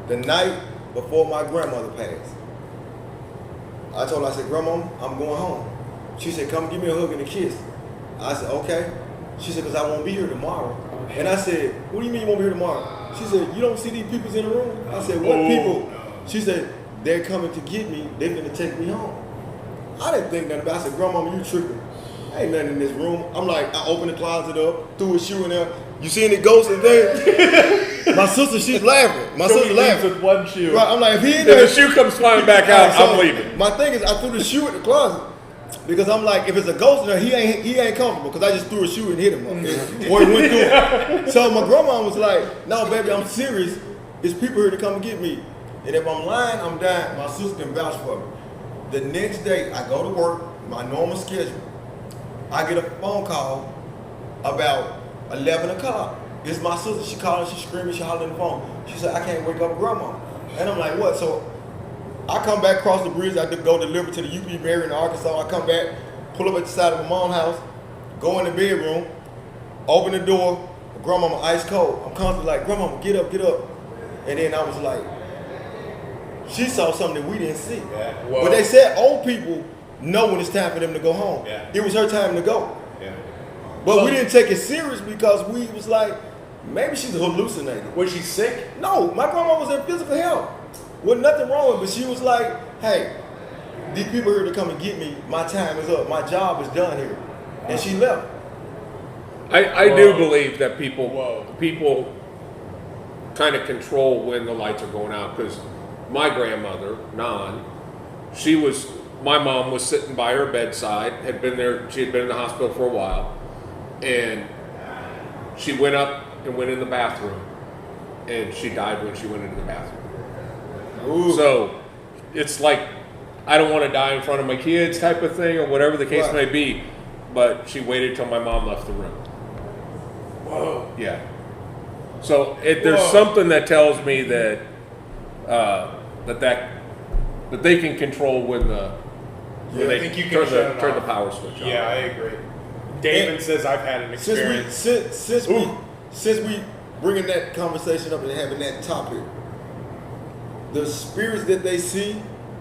The night before my grandmother passed, I told her, I said, Grandma, I'm going home. She said, come give me a hug and a kiss. I said, okay. She said, because I won't be here tomorrow. And I said, what do you mean you won't be here tomorrow? She said, you don't see these people in the room? I said, what people? She said, they're coming to get me. They're going to take me home. I didn't think nothing about it. I said, Grandma, you tripping. Ain't nothing in this room. I'm like, I opened the closet up, threw a shoe in there. You see any ghosts in there? My sister, she's laughing. My sister laughing. With one shoe. Right, I'm like, if he If ain't there, the shoe comes flying back out, so I'm leaving. My thing is, I threw the shoe in the closet because I'm like, if it's a ghost in there, he ain't comfortable because I just threw a shoe and hit him, or he went through it. So my grandma was like, no, baby, I'm serious. It's people here to come and get me. And if I'm lying, I'm dying. My sister can vouch for me. The next day, I go to work, my normal schedule. I get a phone call about 11 o'clock. It's my sister. She calling, she screaming, she hollering on the phone. She said, I can't wake up Grandma. And I'm like, what? So I come back across the bridge. I go deliver to the UP Mary in Arkansas. I come back, pull up at the side of my mom's house, go in the bedroom, open the door. Grandma ice cold. I'm constantly like, Grandma, get up, get up. And then I was like, she saw something that we didn't see. Yeah. But they said old people know when it's time for them to go home. Yeah. It was her time to go. Yeah. But we didn't take it serious because we was like, maybe she's hallucinating. Was she sick? No, my grandma was in physical health. With nothing wrong with it, but she was like, hey, these people here to come and get me. My time is up. My job is done here. And she left. I do believe that people Whoa. kind of control when the lights are going out, because my grandmother, Nan, my mom was sitting by her bedside, she had been in the hospital for a while, and she went up and went in the bathroom, and she died when she went into the bathroom. Ooh. So it's like, I don't want to die in front of my kids type of thing, or whatever the case may be, but she waited till my mom left the room. Whoa. Yeah. So there's something that tells me that that they can control when they I think you can turn the power switch on. Yeah, I agree. David says I've had an experience. Since we bringing that conversation up and having that topic, the spirits that they see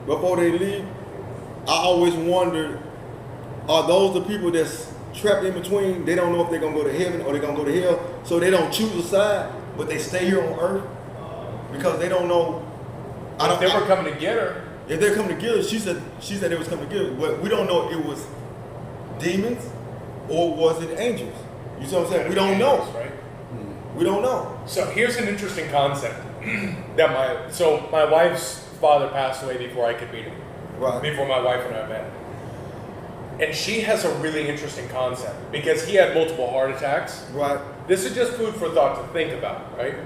before they leave, I always wondered, are those the people that's trapped in between? They don't know if they're gonna go to heaven or they're gonna go to hell, so they don't choose a side, but they stay here on earth because they don't know. If they were coming to get her. If they're coming to get her, she said they was coming to get her, but we don't know if it was demons or was it angels. You see what I'm saying? We don't know. Right? We don't know. So here's an interesting concept that my wife's father passed away before I could meet him. Right. Before my wife and I met. And she has a really interesting concept because he had multiple heart attacks. Right. This is just food for thought to think about, right?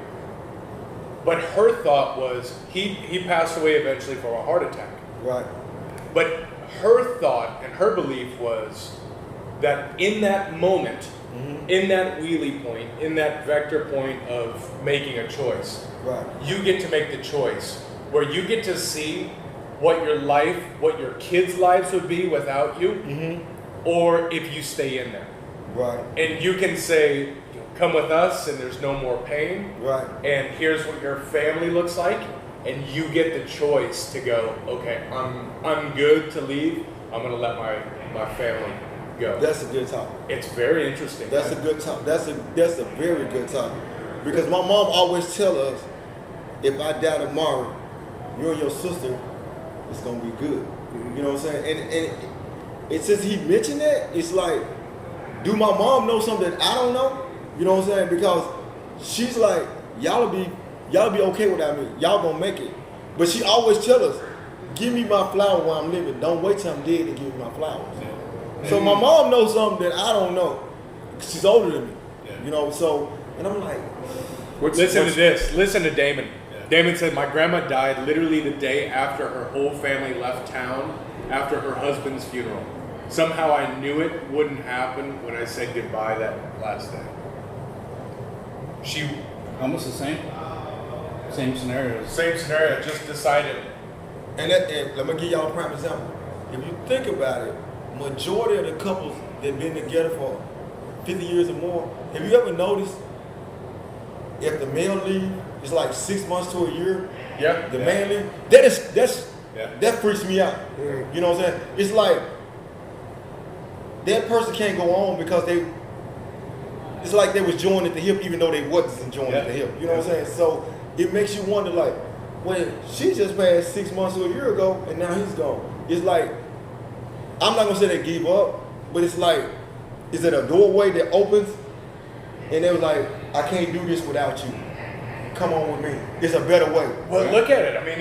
But her thought was he passed away eventually from a heart attack. Right. But her thought and her belief was that in that moment, in that wheelie point, in that vector point of making a choice, Right. you get to make the choice where you get to see what your life, what your kids' lives would be without you, or if you stay in there. Right. And you can say, come with us and there's no more pain. Right. And here's what your family looks like. And you get the choice to go, okay, I'm good to leave. I'm going to let my family go. That's a good topic. It's very interesting. That's a good topic. That's a very good topic. Because my mom always tell us, if I die tomorrow, you and your sister, it's gonna be good. You know what I'm saying? And since he mentioned that, it's like, do my mom know something that I don't know? You know what I'm saying? Because she's like, y'all be okay without me. Y'all gonna make it. But she always tell us, give me my flower while I'm living. Don't wait till I'm dead to give me my flowers. So my mom knows something that I don't know. She's older than me. Yeah. You know, so, and I'm like, Listen to this. Listen to Damon. Damon said, my grandma died literally the day after her whole family left town after her husband's funeral. Somehow I knew it wouldn't happen when I said goodbye that last day. She, Almost the same scenarios. same scenario, just decided. and let me give y'all a prime example. If you think about it, majority of the couples that been together for 50 years or more, have you ever noticed if the male leave, it's like 6 months to a year, Yeah. the man leave? That freaks me out. Mm. You know what I'm saying? It's like that person can't go on because it's like they was joined at the hip even though they wasn't joined at the hip. You know what I'm saying? So it makes you wonder, like, when she just passed 6 months to a year ago and now he's gone. It's like, I'm not gonna say they give up, but it's like, is it a doorway that opens and they was like, I can't do this without you. Come on with me. It's a better way. Well, look at it. I mean,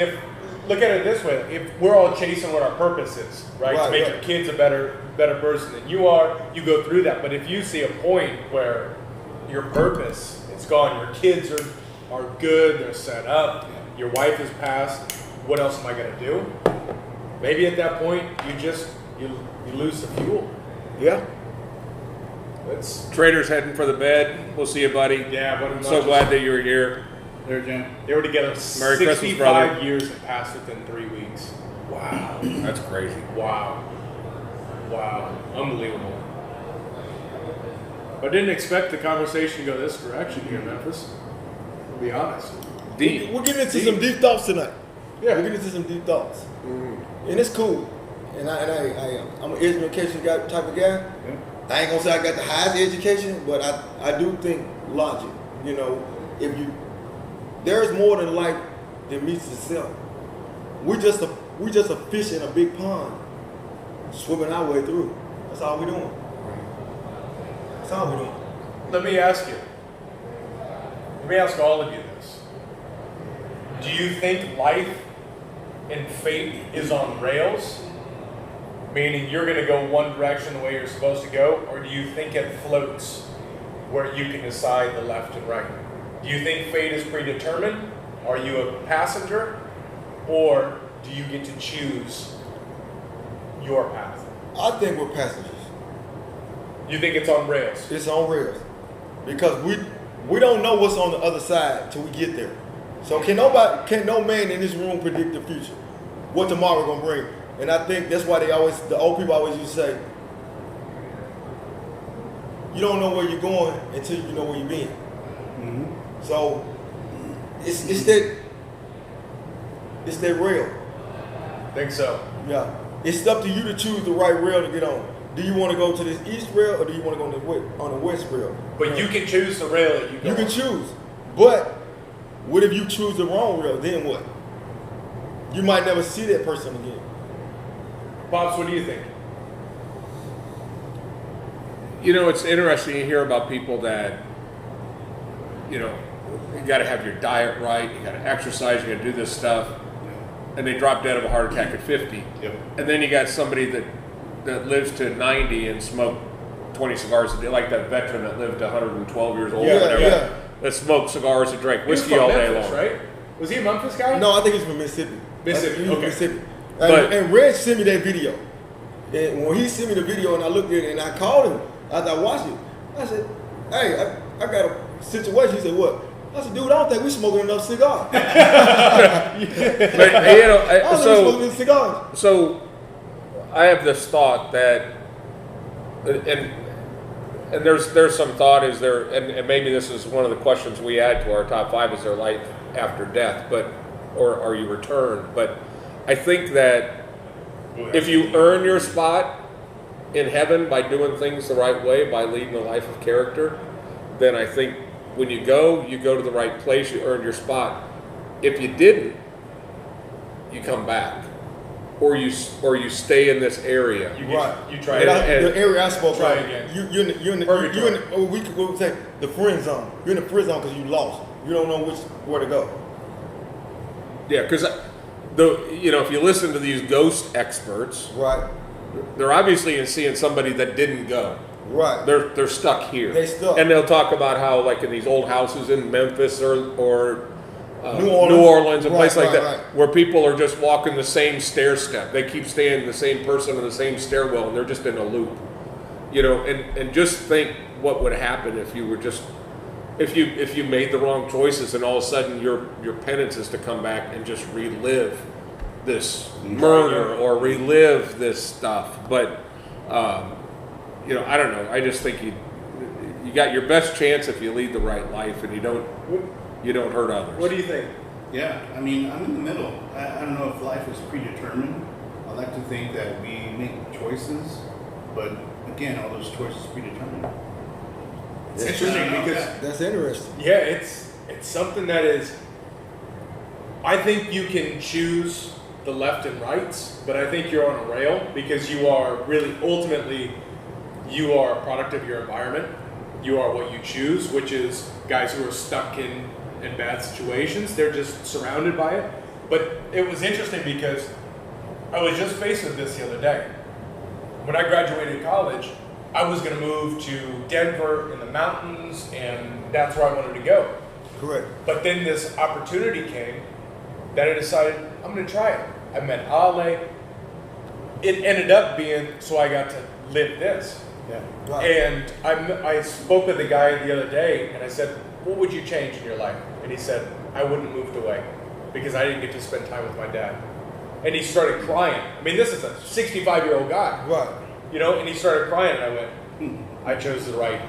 look at it this way. If we're all chasing what our purpose is, right? To make your kids a better person than you are, you go through that. But if you see a point where your purpose is gone, your kids are good, they're set up, your wife has passed, what else am I going to do? Maybe at that point, you lose the fuel. Yeah. Trader's heading for the bed. We'll see you, buddy. Yeah, but I'm so glad that you're here. There, Jim. they were together Merry Christmas, 65 brother. years and passed within 3 weeks. Wow. That's crazy. Wow. Unbelievable. I didn't expect the conversation to go this direction here in Memphis. To be honest. Deep. We're getting into some deep thoughts tonight. Yeah. We're getting into some deep thoughts. And it's cool. And I'm an education guy, type of guy. Yeah. I ain't gonna say I got the highest education, but I do think logic. You know, there's more than life than meets itself. We just a fish in a big pond, swimming our way through. That's all we're doing. That's all we're doing. Let me ask all of you this. Do you think life and fate is on rails? Meaning you're going to go one direction the way you're supposed to go? Or do you think it floats where you can decide the left and right? Do you think fate is predetermined? Are you a passenger? Or do you get to choose your path? I think we're passengers. You think it's on rails? It's on rails because we don't know what's on the other side till we get there. So can no man in this room predict the future, what tomorrow gonna bring? And I think that's why the old people always used to say, you don't know where you're going until you know where you've been. Mm-hmm. So it's that rail. Think so. Yeah, it's up to you to choose the right rail to get on. Do you want to go to this east rail or do you want to go on the west rail? But you can choose the rail that you go You can on. choose, but what if you choose the wrong rail? Then what? You might never see that person again. Pops, what do you think? You know, it's interesting to hear about people that, you know, you got to have your diet right, you got to exercise, you got to do this stuff, and they drop dead of a heart attack at 50. Yep. And then you got somebody that lives to 90 and smoked 20 cigars a day, like that veteran that lived to 112 years old Yeah, or whatever, yeah. that smoked cigars and drank He was whiskey from all day Memphis, long. right? Was he a Memphis guy? No, I think it's from Mississippi. Mississippi, I think he's from okay. Mississippi. But- And Red sent me that video. And when he sent me the video and I looked at it and I called him after I watched it, I said, hey, I got a situation. He said, what? I said, dude, I don't think we're smoking enough cigars. But, you know, I don't think we're smoking enough cigars. So I have this thought that, and there's some thought, is there, and maybe this is one of the questions we add to our top 5, is there life after death, or are you returned? But I think that if you earn your spot in heaven by doing things the right way, by leading a life of character, then I think when you go to the right place, you earned your spot. If you didn't, you come back, or you stay in this area. You try And it. the area I spoke Try about, again. you're in the we could say the friend zone. You're in the friend zone because you lost. You don't know where to go. Yeah, because if you listen to these ghost experts, Right. they're obviously seeing somebody that didn't go. Right. They're stuck here. They stuck. And they'll talk about how, like in these old houses in Memphis or New Orleans. New Orleans, a Right, place like right, that, right. where people are just walking the same stair step. They keep staying the same person in the same stairwell, and they're just in a loop. You know, and just think what would happen if you were just if you made the wrong choices, and all of a sudden your penance is to come back and just relive this murder or relive this stuff. But you know, I don't know. I just think you got your best chance if you lead the right life and you don't hurt others. What do you think? Yeah, I mean, I'm in the middle. I don't know if life is predetermined. I like to think that we make choices, but again, all those choices predetermined. It's interesting because That's interesting. yeah, it's something that is. I think you can choose the left and rights, but I think you're on a rail because you are really ultimately you are a product of your environment. You are what you choose, which is guys who are stuck in bad situations. They're just surrounded by it. But it was interesting because I was just faced with this the other day. When I graduated college, I was going to move to Denver in the mountains, and that's where I wanted to go. Correct. But then this opportunity came that I decided I'm going to try it. I met Ale. It ended up being so I got to live this. Yeah. Right. And I spoke with a guy the other day, and I said, what would you change in your life? And he said, I wouldn't have moved away because I didn't get to spend time with my dad. And he started crying. I mean, this is a 65-year-old guy. Right. You know, and he started crying, and I went, I chose the right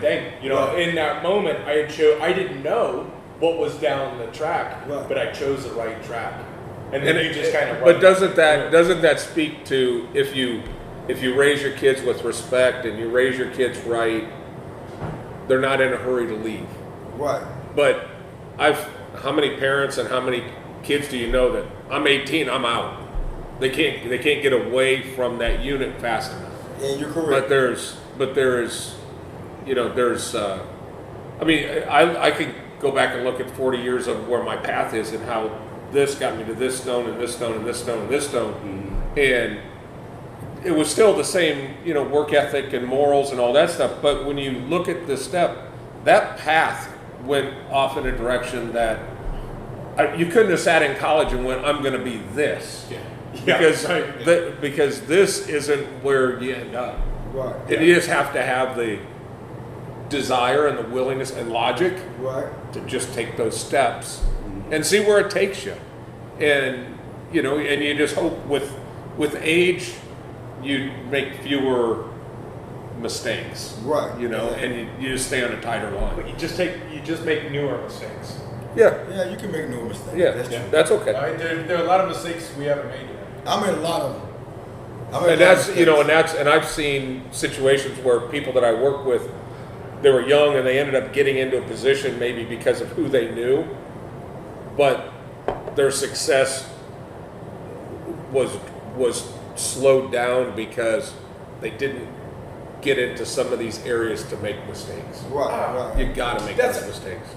thing. You know, Right. in that moment, I didn't know what was down the track, Right. but I chose the right track. And then you just kind of But doesn't that speak to if you raise your kids with respect and you raise your kids right, they're not in a hurry to leave. Right. But how many parents and how many kids do you know that I'm 18, I'm out. They can't get away from that unit fast enough. And you're correct. But there's I mean, I could go back and look at 40 years of where my path is and how this got me to this stone and this stone and this stone and this stone. Mm-hmm. And it was still the same, you know, work ethic and morals and all that stuff. But when you look at this step, that path went off in a direction that you couldn't have sat in college and went, I'm going to be this. Yeah. Because right. because this isn't where you end up. Right. And you just have to have the desire and the willingness and logic Right. to just take those steps and see where it takes you. And you know, and you just hope with age you make fewer mistakes. Right. You know, and you just stay on a tighter But line. you just make newer mistakes. Yeah. Yeah, you can make no mistake. Yeah. That's true. That's okay. Right? There are a lot of mistakes we haven't made yet. I made a lot of them. And that's, you know, and I've seen situations where people that I work with, they were young and they ended up getting into a position maybe because of who they knew, but their success was slowed down because they didn't get into some of these areas to make mistakes. Right. You got to make That's- those mistakes.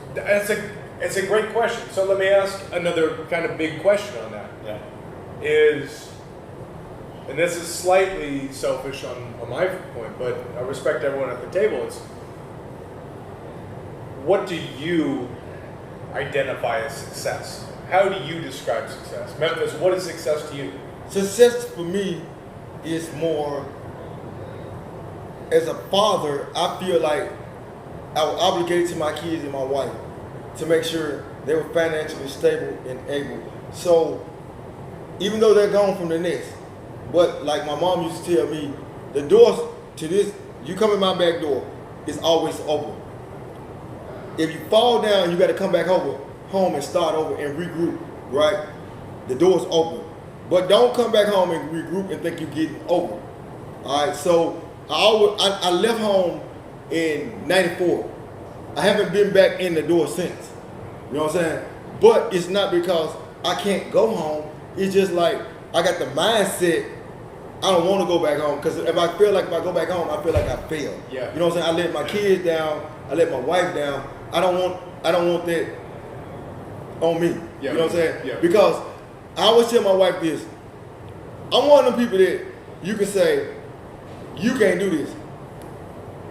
It's a great question. So let me ask another kind of big question on that. Yeah. And this is slightly selfish on my point, but I respect everyone at the table. It's what do you identify as success? How do you describe success? Memphis, what is success to you? Success for me is more, as a father, I feel like I was obligated to my kids and my wife to make sure they were financially stable and able. So even though they're gone from the nest, but like my mom used to tell me, the doors to this, you come in my back door, it's always open. If you fall down, you got to come back home and start over and regroup, right? The door's open. But don't come back home and regroup and think you're getting over. All right, so I left home in 94. I haven't been back in the door since. You know what I'm saying? But it's not because I can't go home. It's just like I got the mindset I don't want to go back home because if I feel like if I go back home, I feel like I failed. Yeah. You know what I'm saying? I let my kids down. I let my wife down. I don't want that on me. Yeah. You know what I'm saying? Yeah. Because I always tell my wife this. I'm one of them people that you can say, you can't do this.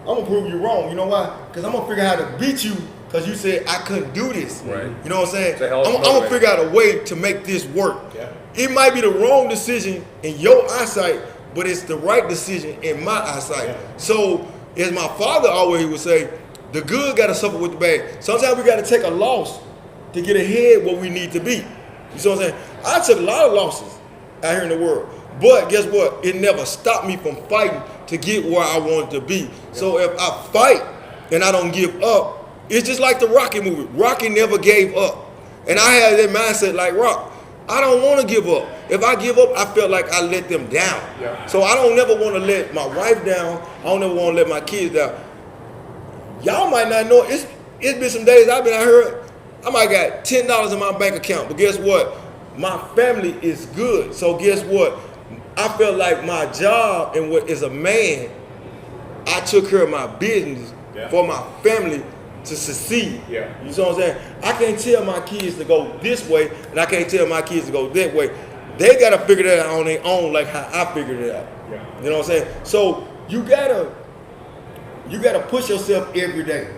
I'm gonna prove you wrong. You know why? Because I'm gonna figure out how to beat you because you said I couldn't do this. Right. You know what I'm saying? It's a hell of a I'm gonna motivator. figure out a way to make this work. Yeah. It might be the wrong decision in your eyesight, but it's the right decision in my eyesight. Yeah. So, as my father always would say, the good got to suffer with the bad. Sometimes we got to take a loss to get ahead where we need to be. You see what I'm saying? I took a lot of losses out here in the world. But guess what? It never stopped me from fighting to get where I wanted to be. So if I fight and I don't give up, it's just like the Rocky movie. Rocky never gave up. And I had that mindset like Rock. I don't want to give up. If I give up, I felt like I let them down. Yeah. So I don't never want to let my wife down. I don't ever want to let my kids down. Y'all might not know, it's been some days I've been out here, I might got $10 in my bank account, but guess what? My family is good. So guess what? I felt like my job and what as a man, I took care of my business for my family to succeed. Yeah. You see what I'm saying? I can't tell my kids to go this way, and I can't tell my kids to go that way. They gotta figure that out on their own, like how I figured it out. Yeah. You know what I'm saying? So you gotta push yourself every day.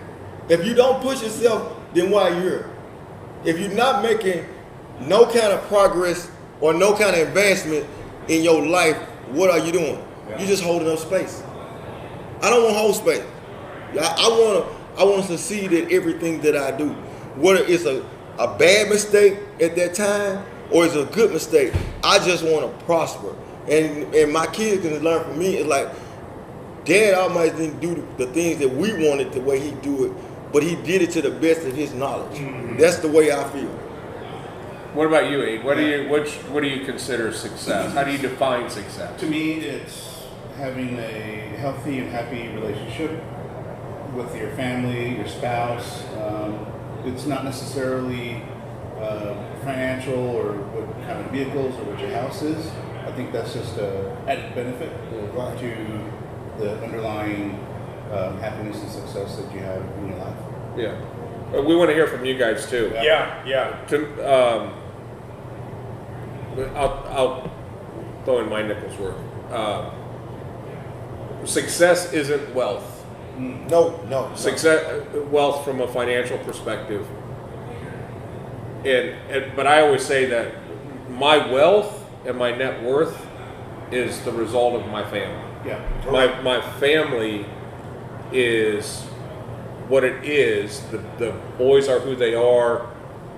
If you don't push yourself, then why are you here? If you're not making no kind of progress or no kind of advancement in your life, what are you doing? Yeah. You're just holding up space. I don't want to hold space. I want to succeed at everything that I do. Whether it's a bad mistake at that time or it's a good mistake, I just want to prosper. And my kids can learn from me. It's like, Dad almighty didn't do the things that we wanted the way he do it, but he did it to the best of his knowledge. Mm-hmm. That's the way I feel. What about you, Abe? What do you consider success? How do you define success? To me, it's having a healthy and happy relationship with your family, your spouse. It's not necessarily financial or what kind of vehicles or what your house is. I think that's just an added benefit to the underlying happiness and success that you have in your life. Yeah. We want to hear from you guys too. Yeah. I'll throw in my nickel's worth. Success isn't wealth. No. Success, wealth from a financial perspective. But I always say that my wealth and my net worth is the result of my family. Yeah. My family is what it is. The boys are who they are.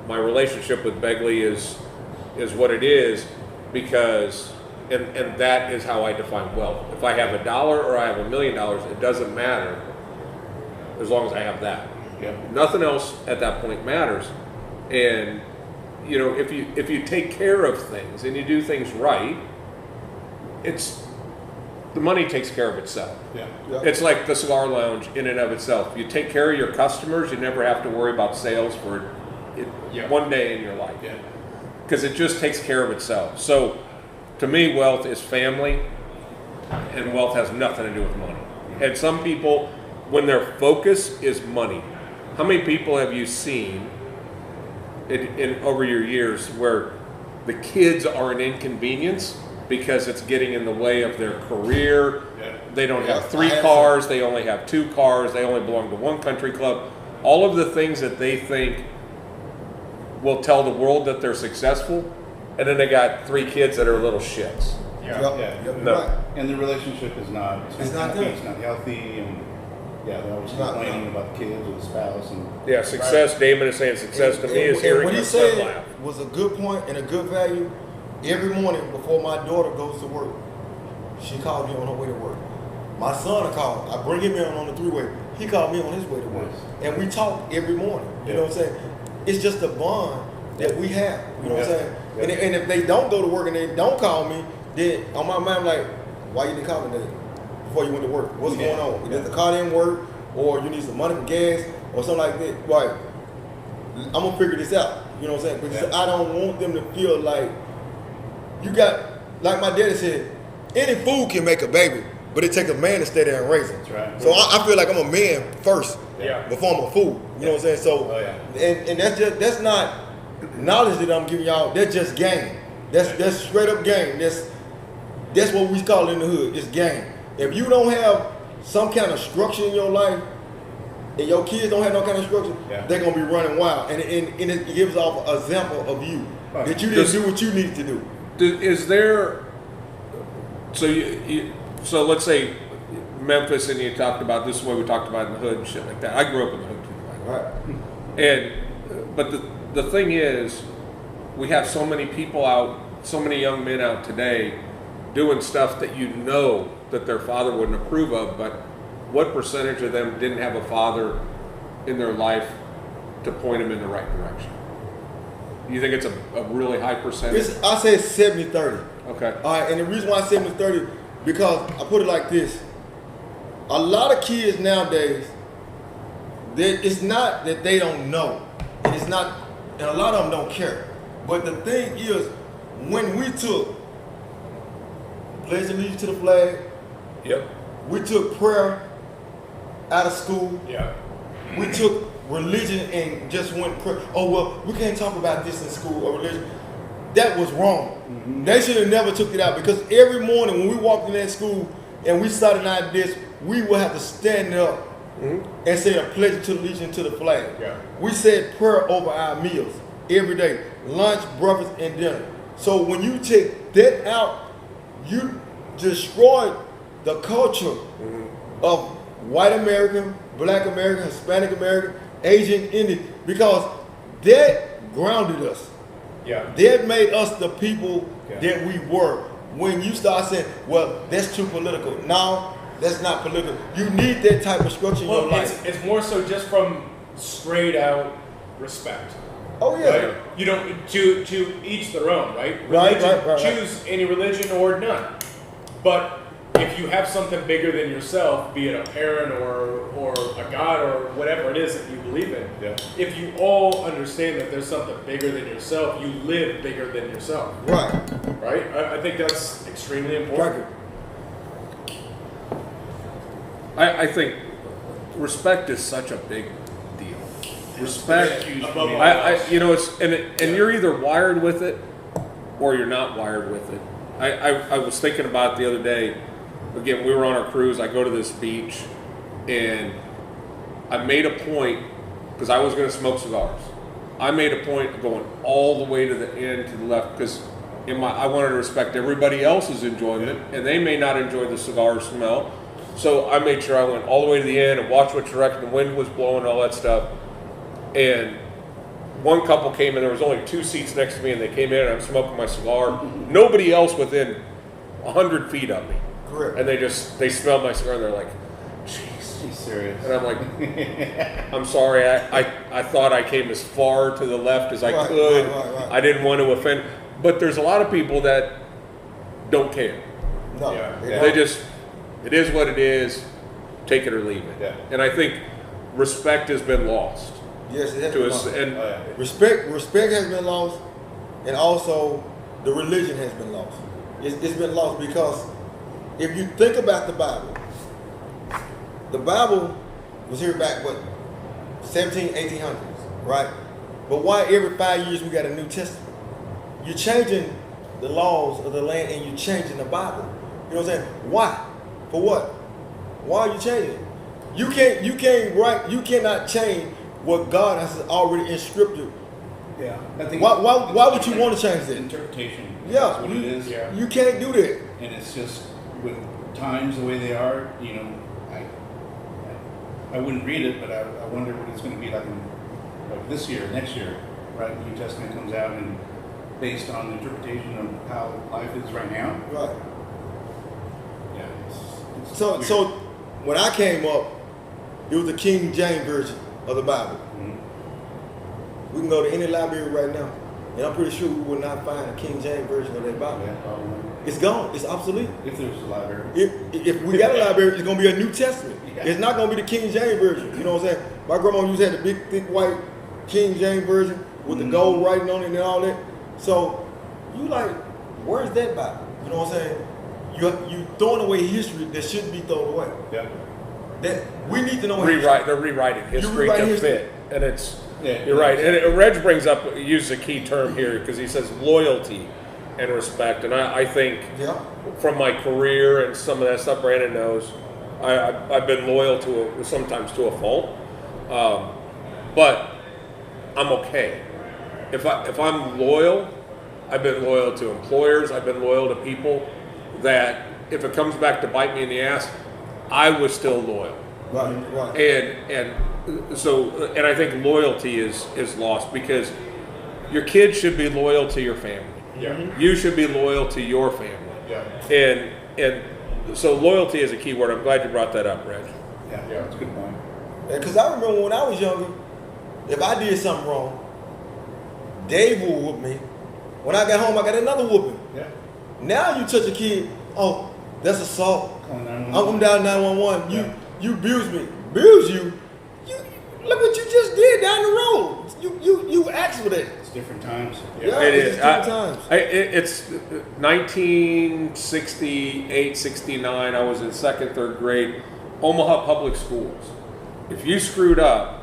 My relationship with Begley is what it is because and that is how I define wealth. If I have $1 or I have $1 million, it doesn't matter as long as I have that. Yeah. Nothing else at that point matters. And you know, if you take care of things and you do things right, the money takes care of itself. Yeah. It's like the cigar lounge in and of itself. You take care of your customers, you never have to worry about sales for one day in your life. Yeah. Because it just takes care of itself. So to me, wealth is family, and wealth has nothing to do with money. And some people, when their focus is money, how many people have you seen in over your years where the kids are an inconvenience because it's getting in the way of their career? Yeah. They don't have 3 cars, they only have 2 cars, they only belong to one country club. All of the things that they think will tell the world that they're successful, and then they got 3 kids that are little shits. No. Right. And the relationship is not It's not happy, good. it's not healthy, and they're always not, complaining about the kids or the spouse. And Yeah, success, Damon is saying success to me is and hearing what your he son said laugh. was a good point and a good value. Every morning before my daughter goes to work, she calls me on her way to work. My son will call. I bring him in on the 3-way. He called me on his way to work. Nice. And we talk every morning. You know what I'm saying? It's just a bond that we have. You know what I'm saying? Yeah. And if they don't go to work and they don't call me, then on my mind I'm like, why you didn't call me today before you went to work? What's going on? Did the car didn't work, or you need some money for gas, or something like that? Right. I'm gonna figure this out. You know what I'm saying? Because I don't want them to feel like you got, like my daddy said, any fool can make a baby, but it takes a man to stay there and raise it. That's right. So I feel like I'm a man first Yeah. before I'm a fool. You know what I'm saying? So, and that's not knowledge that I'm giving y'all. That's just game. That's straight up game. That's what we call it in the hood. It's game. If you don't have some kind of structure in your life, and your kids don't have no kind of structure, they're gonna be running wild. And it gives off an example of you that you didn't do what you needed to do. Is there? So so let's say Memphis, and you talked about this is what we talked about in the hood and shit like that. I grew up in the hood too, Right. but the thing is, we have so many people out, so many young men out today doing stuff that you know that their father wouldn't approve of, but what percentage of them didn't have a father in their life to point them in the right direction? Do you think it's a really high percentage? I say 70-30. Okay. All right, and the reason why I say 70-30, because I put it like this. A lot of kids nowadays, it's not that they don't know. And it's not, and a lot of them don't care. But the thing is, when we took pledge allegiance to the flag, Yep. we took prayer out of school, Yeah. we took religion and just went, oh, well, we can't talk about this in school or religion. That was wrong. They should have never took it out, because every morning when we walked in that school and we started out this, we would have to stand up and say a pledge to allegiance to the flag. Yeah. We said prayer over our meals every day, lunch, breakfast, and dinner. So when you take that out, you destroyed the culture of white American, black American, Hispanic American, Asian, Indian, because that grounded us. Yeah. That made us the people Yeah. that we were. When you start saying, well, that's too political. No, that's not political. You need that type of structure in your Well, life. it's more so just from straight out respect. Oh, yeah. Right? You don't to each their own, right? Right, Religion, right. choose any religion or none. But if you have something bigger than yourself, be it a parent or a God or whatever it is that you believe in, if you all understand that there's something bigger than yourself, you live bigger than yourself. Right. Right? I think that's extremely important. I think respect is such a big deal. Respect, Above all I you know, it's and you're either wired with it or you're not wired with it. I was thinking about it the other day. Again, we were on our cruise. I go to this beach, and I made a point, because I was going to smoke cigars. I made a point of going all the way to the end to the left, because I wanted to respect everybody else's enjoyment, and they may not enjoy the cigar smell. So I made sure I went all the way to the end and watched what direction the wind was blowing and all that stuff. And one couple came in, there was only 2 seats next to me, and they came in and I'm smoking my cigar. Nobody else within 100 feet of me. Correct. And they smelled my cigar and they're like, jeez. He's serious. And I'm like, I'm sorry, I thought I came as far to the left as I could. Right. I didn't want to offend. But there's a lot of people that don't care. No. Yeah. They just, it is what it is, take it or leave it. Yeah. And I think respect has been lost Yes, it has to been us. lost. And Respect has been lost, and also the religion has been lost. It's been lost because if you think about the Bible was here back, 1800s, right? But why every 5 years we got a New Testament? You're changing the laws of the land and you're changing the Bible. You know what I'm saying? Why? For what? Why are you changing? You cannot change what God has already inscripted. Yeah. I think Why would you want to change that? Interpretation. Yeah, That's what it is. Yeah. You can't do that. And it's just with times the way they are, I wouldn't read it, but I wonder what it's going to be like this year, next year, right? The New Testament comes out, and based on the interpretation of how life is right now, Right. yeah. It's So weird. so when I came up, it was the King James version of the Bible. Mhm. We can go to any library right now, and I'm pretty sure we will not find a King James version of that Bible. Yeah, probably. It's gone. It's obsolete. If there's a library. If we got a library, it's gonna be a New Testament. Yeah. It's not gonna be the King James version. You know what I'm saying? My grandma used to have the big, thick, white King James version with the gold writing on it and all that. So you like, where's that Bible? You know what I'm saying? You throwing away history that shouldn't be thrown away. Yeah. That we need to know. they're rewriting history rewrite to history. fit. And it's, Yeah. you're right. And Reg brings up, uses a key term here, because he says loyalty and respect. And I think Yeah. from my career and some of that stuff Brandon knows, I've been loyal to it, sometimes to a fault. But I'm okay. If I'm loyal, I've been loyal to employers, I've been loyal to people that if it comes back to bite me in the ass, I was still loyal. Right. Right. And I think loyalty is lost because your kids should be loyal to your family. Yeah. You should be loyal to your family. Yeah. And so loyalty is a key word. I'm glad you brought that up, Reg. Yeah, that's a good point. Because I remember when I was younger, if I did something wrong, Dave would whoop me. When I got home, I got another whooping. Yeah. Now you touch a kid, oh, that's assault. Calling 911. I'm down 911. You abuse me. Abuse you? Look what you just did down the road. You asked for that. It's different times. Yeah, It it's is. just different times. It's 1968, 69. I was in second, third grade. Omaha Public Schools. If you screwed up,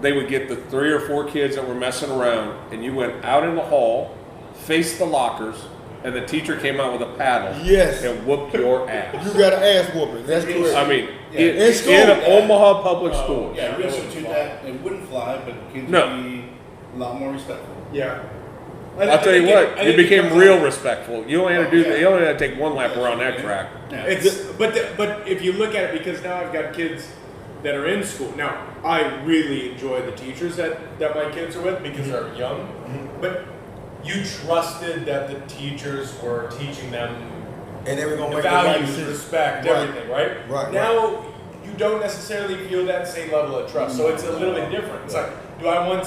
they would get the 3 or 4 kids that were messing around, and you went out in the hall, faced the lockers, and the teacher came out with a paddle Yes. and whooped your ass. You got an ass whooping. That's correct. I mean, Yeah. In school. in Omaha Public Schools. Yeah, we institute that. It wouldn't fly, but kids No. would be a lot more respectful. Yeah. I'll tell you what, you became real respectful. You only had to do. You only had to take one lap around that track. Yeah. But if you look at it, because now I've got kids that are in school. Now I really enjoy the teachers that my kids are with because they're young. But you trusted that the teachers were teaching them And then we're going to the make the right values, decision. respect, Right. everything, right? Right, Now you don't necessarily feel that same level of trust, so it's a little bit different. It's like, do I want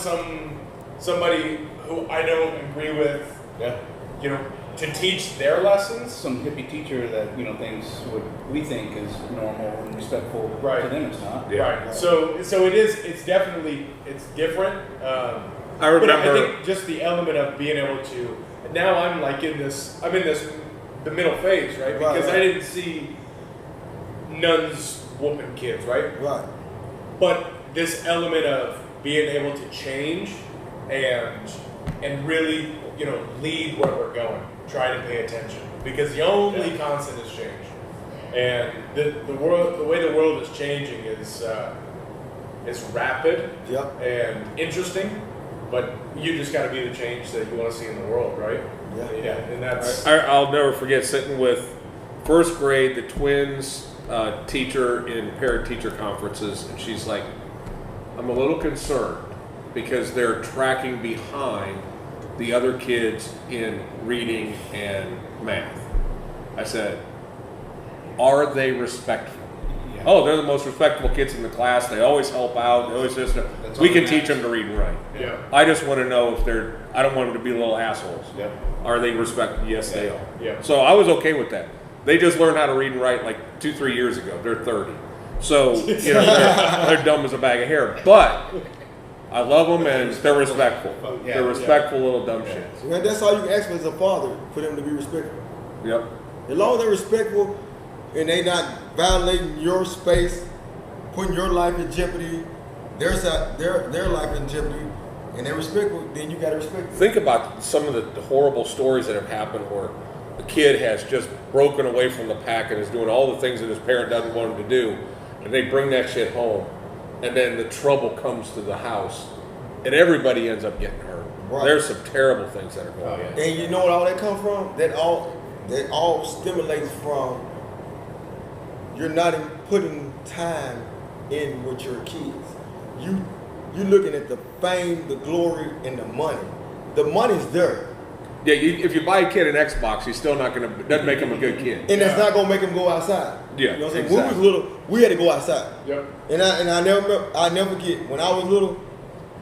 somebody who I don't agree with, Yeah. to teach their lessons? Some hippie teacher that thinks what we think is normal and respectful. Right. To them, it's not. Yeah. Right. So it's definitely different. I remember. But I think just the element of being able to. Now I'm like in this the middle phase, right? Right, Because right. I didn't see nuns whooping kids, right? Right. But this element of being able to change and really lead where we're going, try to pay attention, because the only constant is change, and the way the world is changing is rapid Yep. and interesting, but you just got to be the change that you want to see in the world, right? Yeah. And that's I'll never forget sitting with first grade, the twins teacher in parent-teacher conferences, and she's like, I'm a little concerned because they're tracking behind the other kids in reading and math. I said, are they respectful? Yeah. Oh, they're the most respectable kids in the class. They always help out. They always just, That's we all can that teach matters. them to read and write. yeah. I just want to know if I don't want them to be little assholes. Yep. Are they respected? Yes, they are. Yeah. So I was okay with that. They just learned how to read and write like 2-3 years ago. They're 30. So, they're dumb as a bag of hair. But I love them and they're respectful. Yeah. They're respectful little dumb shits. Man, that's all you can ask for as a father, for them to be respectful. Yep. As long as they're respectful and they not violating your space, putting your life in jeopardy, their life in jeopardy, and they're respectful, then you got to respect them. Think about some of the horrible stories that have happened where the kid has just broken away from the pack and is doing all the things that his parent doesn't want him to do, and they bring that shit home, and then the trouble comes to the house, and everybody ends up getting hurt. Right. There's some terrible things that are going on. And you know what all that come from? That all stimulates from you're not putting time in with your kids. You're looking at the fame, the glory, and the money. The money's there, Yeah, if you buy a kid an Xbox, he's still not going to, doesn't make him a good kid. and that's not gonna make them go outside. Yeah, you know what I'm saying? exactly. When we was little, we had to go outside. Yep. And I never forget when I was little.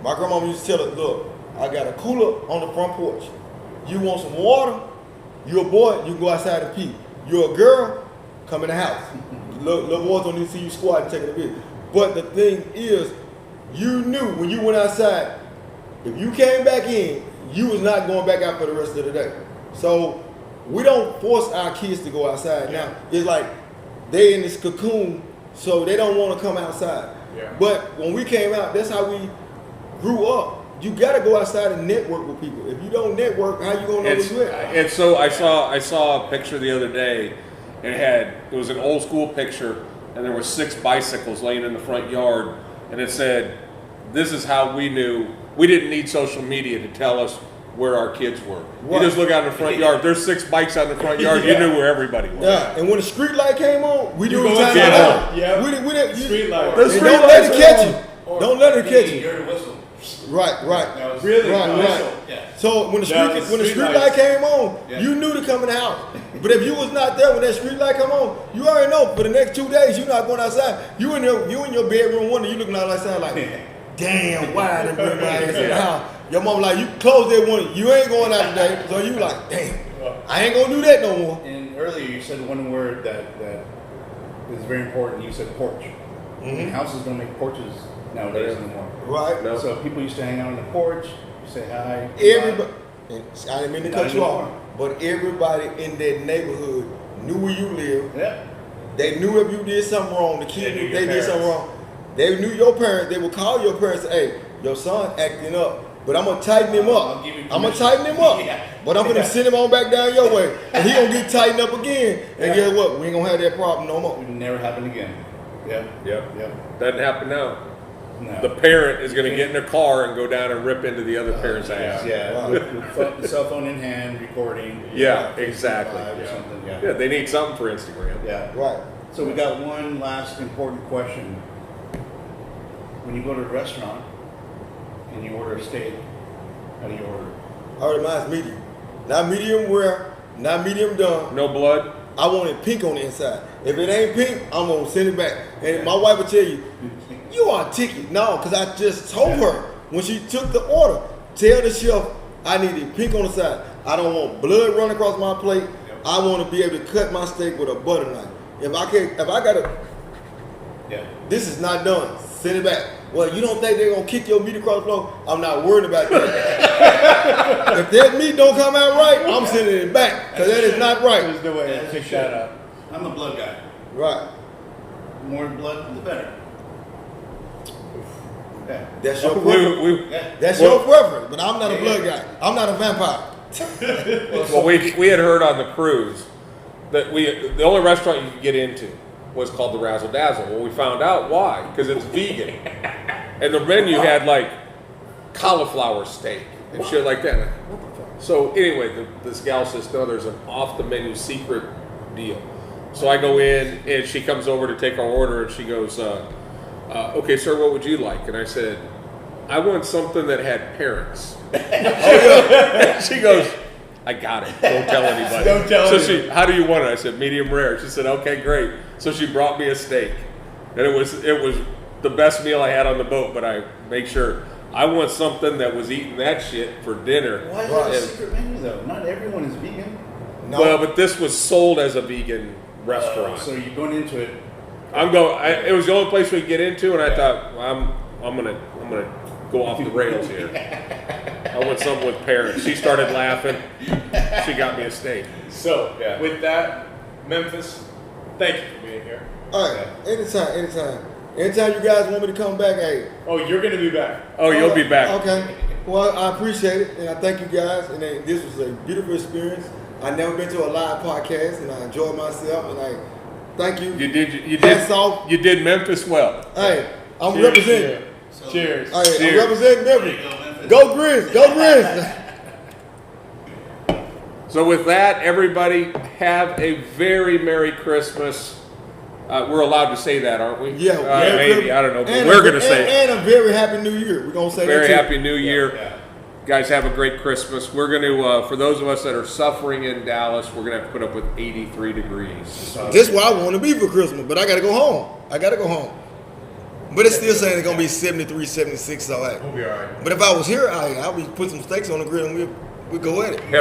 My grandmama used to tell us, "Look, I got a cooler on the front porch. You want some water? You a boy? You can go outside and pee. You a girl? Come in the house. Little boys don't need to see you squat and taking a bit. But the thing is, you knew when you went outside, if you came back in, you was not going back out for the rest of the day. So we don't force our kids to go outside now. It's like they in this cocoon, so they don't want to come outside. Yeah. But when we came out, that's how we grew up. you gotta go outside and network with people. If you don't network, how you gonna know where you at? And so I saw a picture the other day, and it was an old school picture, and there were 6 bicycles laying in the front yard, and it said, "This is how we knew we didn't need social media to tell us where our kids were. Right. You just look out in the front yard. There's 6 bikes out in the front yard. You knew where everybody was." Yeah, and when the street light came on, we knew it was go time to get go. home. Yeah. We didn't, Street light. The and street don't let lights it catch are you. Or Don't let it catch you. you heard a whistle. Right. That was Really? Right, No, right. Yeah. So when the That street was when the street street lights. light came on, Yeah. you knew to come in the house. But if you was not there when that street light come on, you already know for the next 2 days you're not going outside. You in your bedroom window, you looking outside like, damn, why I didn't bring my ass in the house? Your mom like, you close that window, you ain't going out today. So you like, damn, I ain't gonna do that no more. And earlier you said one word that is very important. You said porch. And houses don't make porches nowadays anymore. Right? No. So people used to hang out on the porch, say hi. Everybody, and I didn't mean to Not cut you off, anymore. but everybody in that neighborhood knew where you lived. Yeah. They knew if you did something wrong, the They kid knew knew your they did something parents. wrong. They knew your parents. They would call your parents and say, hey, your son acting up, but I'm going to tighten him I'll up. give you I'm going to permission. tighten him up. Yeah. But I'm going to send him on back down your way. And he going to get tightened up again. And guess what? We ain't going to have that problem no It more. would never happen again. Yeah. Yep. Yep. Doesn't happen now. No. The parent is going to get in their car and go down and rip into the other parent's ass. Yeah. Wow. With the cell phone in hand, recording. Yeah, exactly. Live or Yeah. something. Yeah, Yeah. they need something for Instagram. Yeah. Right. So we got one last important question. When you go to a restaurant and you order a steak, how do you order? I ordered mine's medium. Not medium rare, not medium done. No blood. I want it pink on the inside. If it ain't pink, I'm going to send it back. And my wife will tell you, you are ticket. No, because I just told her when she took the order, tell the chef I need it pink on the side. I don't want blood running across my plate. I want to be able to cut my steak with a butter knife. If I got to, Yeah. this is not done. Send it back. Well, you don't think they're gonna kick your meat across the floor? I'm not worried about that. If that meat don't come out right, I'm sending it back because that is not right. There's no way to pick that up. I'm a blood guy. Right. The more blood, the better. Yeah. That's your preference. Yeah. That's Well- your preference. But I'm not a blood guy. I'm not a vampire. Well, we had heard on the cruise that the only restaurant you could get into was called the Razzle Dazzle. Well, we found out why, because it's vegan, and the menu had like cauliflower steak and shit like that. What the fuck? So anyway, this gal says, no, there's an off the menu secret deal. So I go in and she comes over to take our order and she goes, okay, sir, what would you like? And I said, I want something that had parents. She goes, I got it. Don't tell anybody. Don't tell So anybody. how do you want it? I said, medium rare. She said, okay, great. So she brought me a steak. And it was the best meal I had on the boat, but I make sure I want something that was eating that shit for dinner. Why is Right. it a secret menu though? Not everyone is vegan. No. Well, but this was sold as a vegan restaurant. So you're going into it. It was the only place we could get into, and I thought, well, I'm gonna go off the rails here. I want something with parents. She started laughing. She got me a steak. So, Yeah. with that, Memphis, thank you for being here. All right. Anytime. Anytime you guys want me to come back, hey. Oh, you're going to be back. Oh, you'll be back. Okay. Well, I appreciate it, and I thank you guys. And this was a beautiful experience. I never been to a live podcast, and I enjoyed myself. And I thank you. You Hats off. did Memphis well. Hey, I'm Cheers. representing. Cheers. Hey, Cheers. I'm representing There you Memphis. go, Memphis. Go Grizz. Go Grizz. So with that, everybody have a very Merry Christmas. We're allowed to say that, aren't we? Yeah, maybe. I don't know. But And we're a- going to say it. and a very happy New Year. We're gonna say Very that too. Happy New Year. Yeah. Guys, have a great Christmas. We're going to, for those of us that are suffering in Dallas, we're going to have to put up with 83 degrees. This is where I want to be for Christmas, but I gotta go home. But it's still saying it's gonna be 73, 76. So, We'll be all right. but if I was here, I'll be put some steaks on the grill and we'll go at it. Have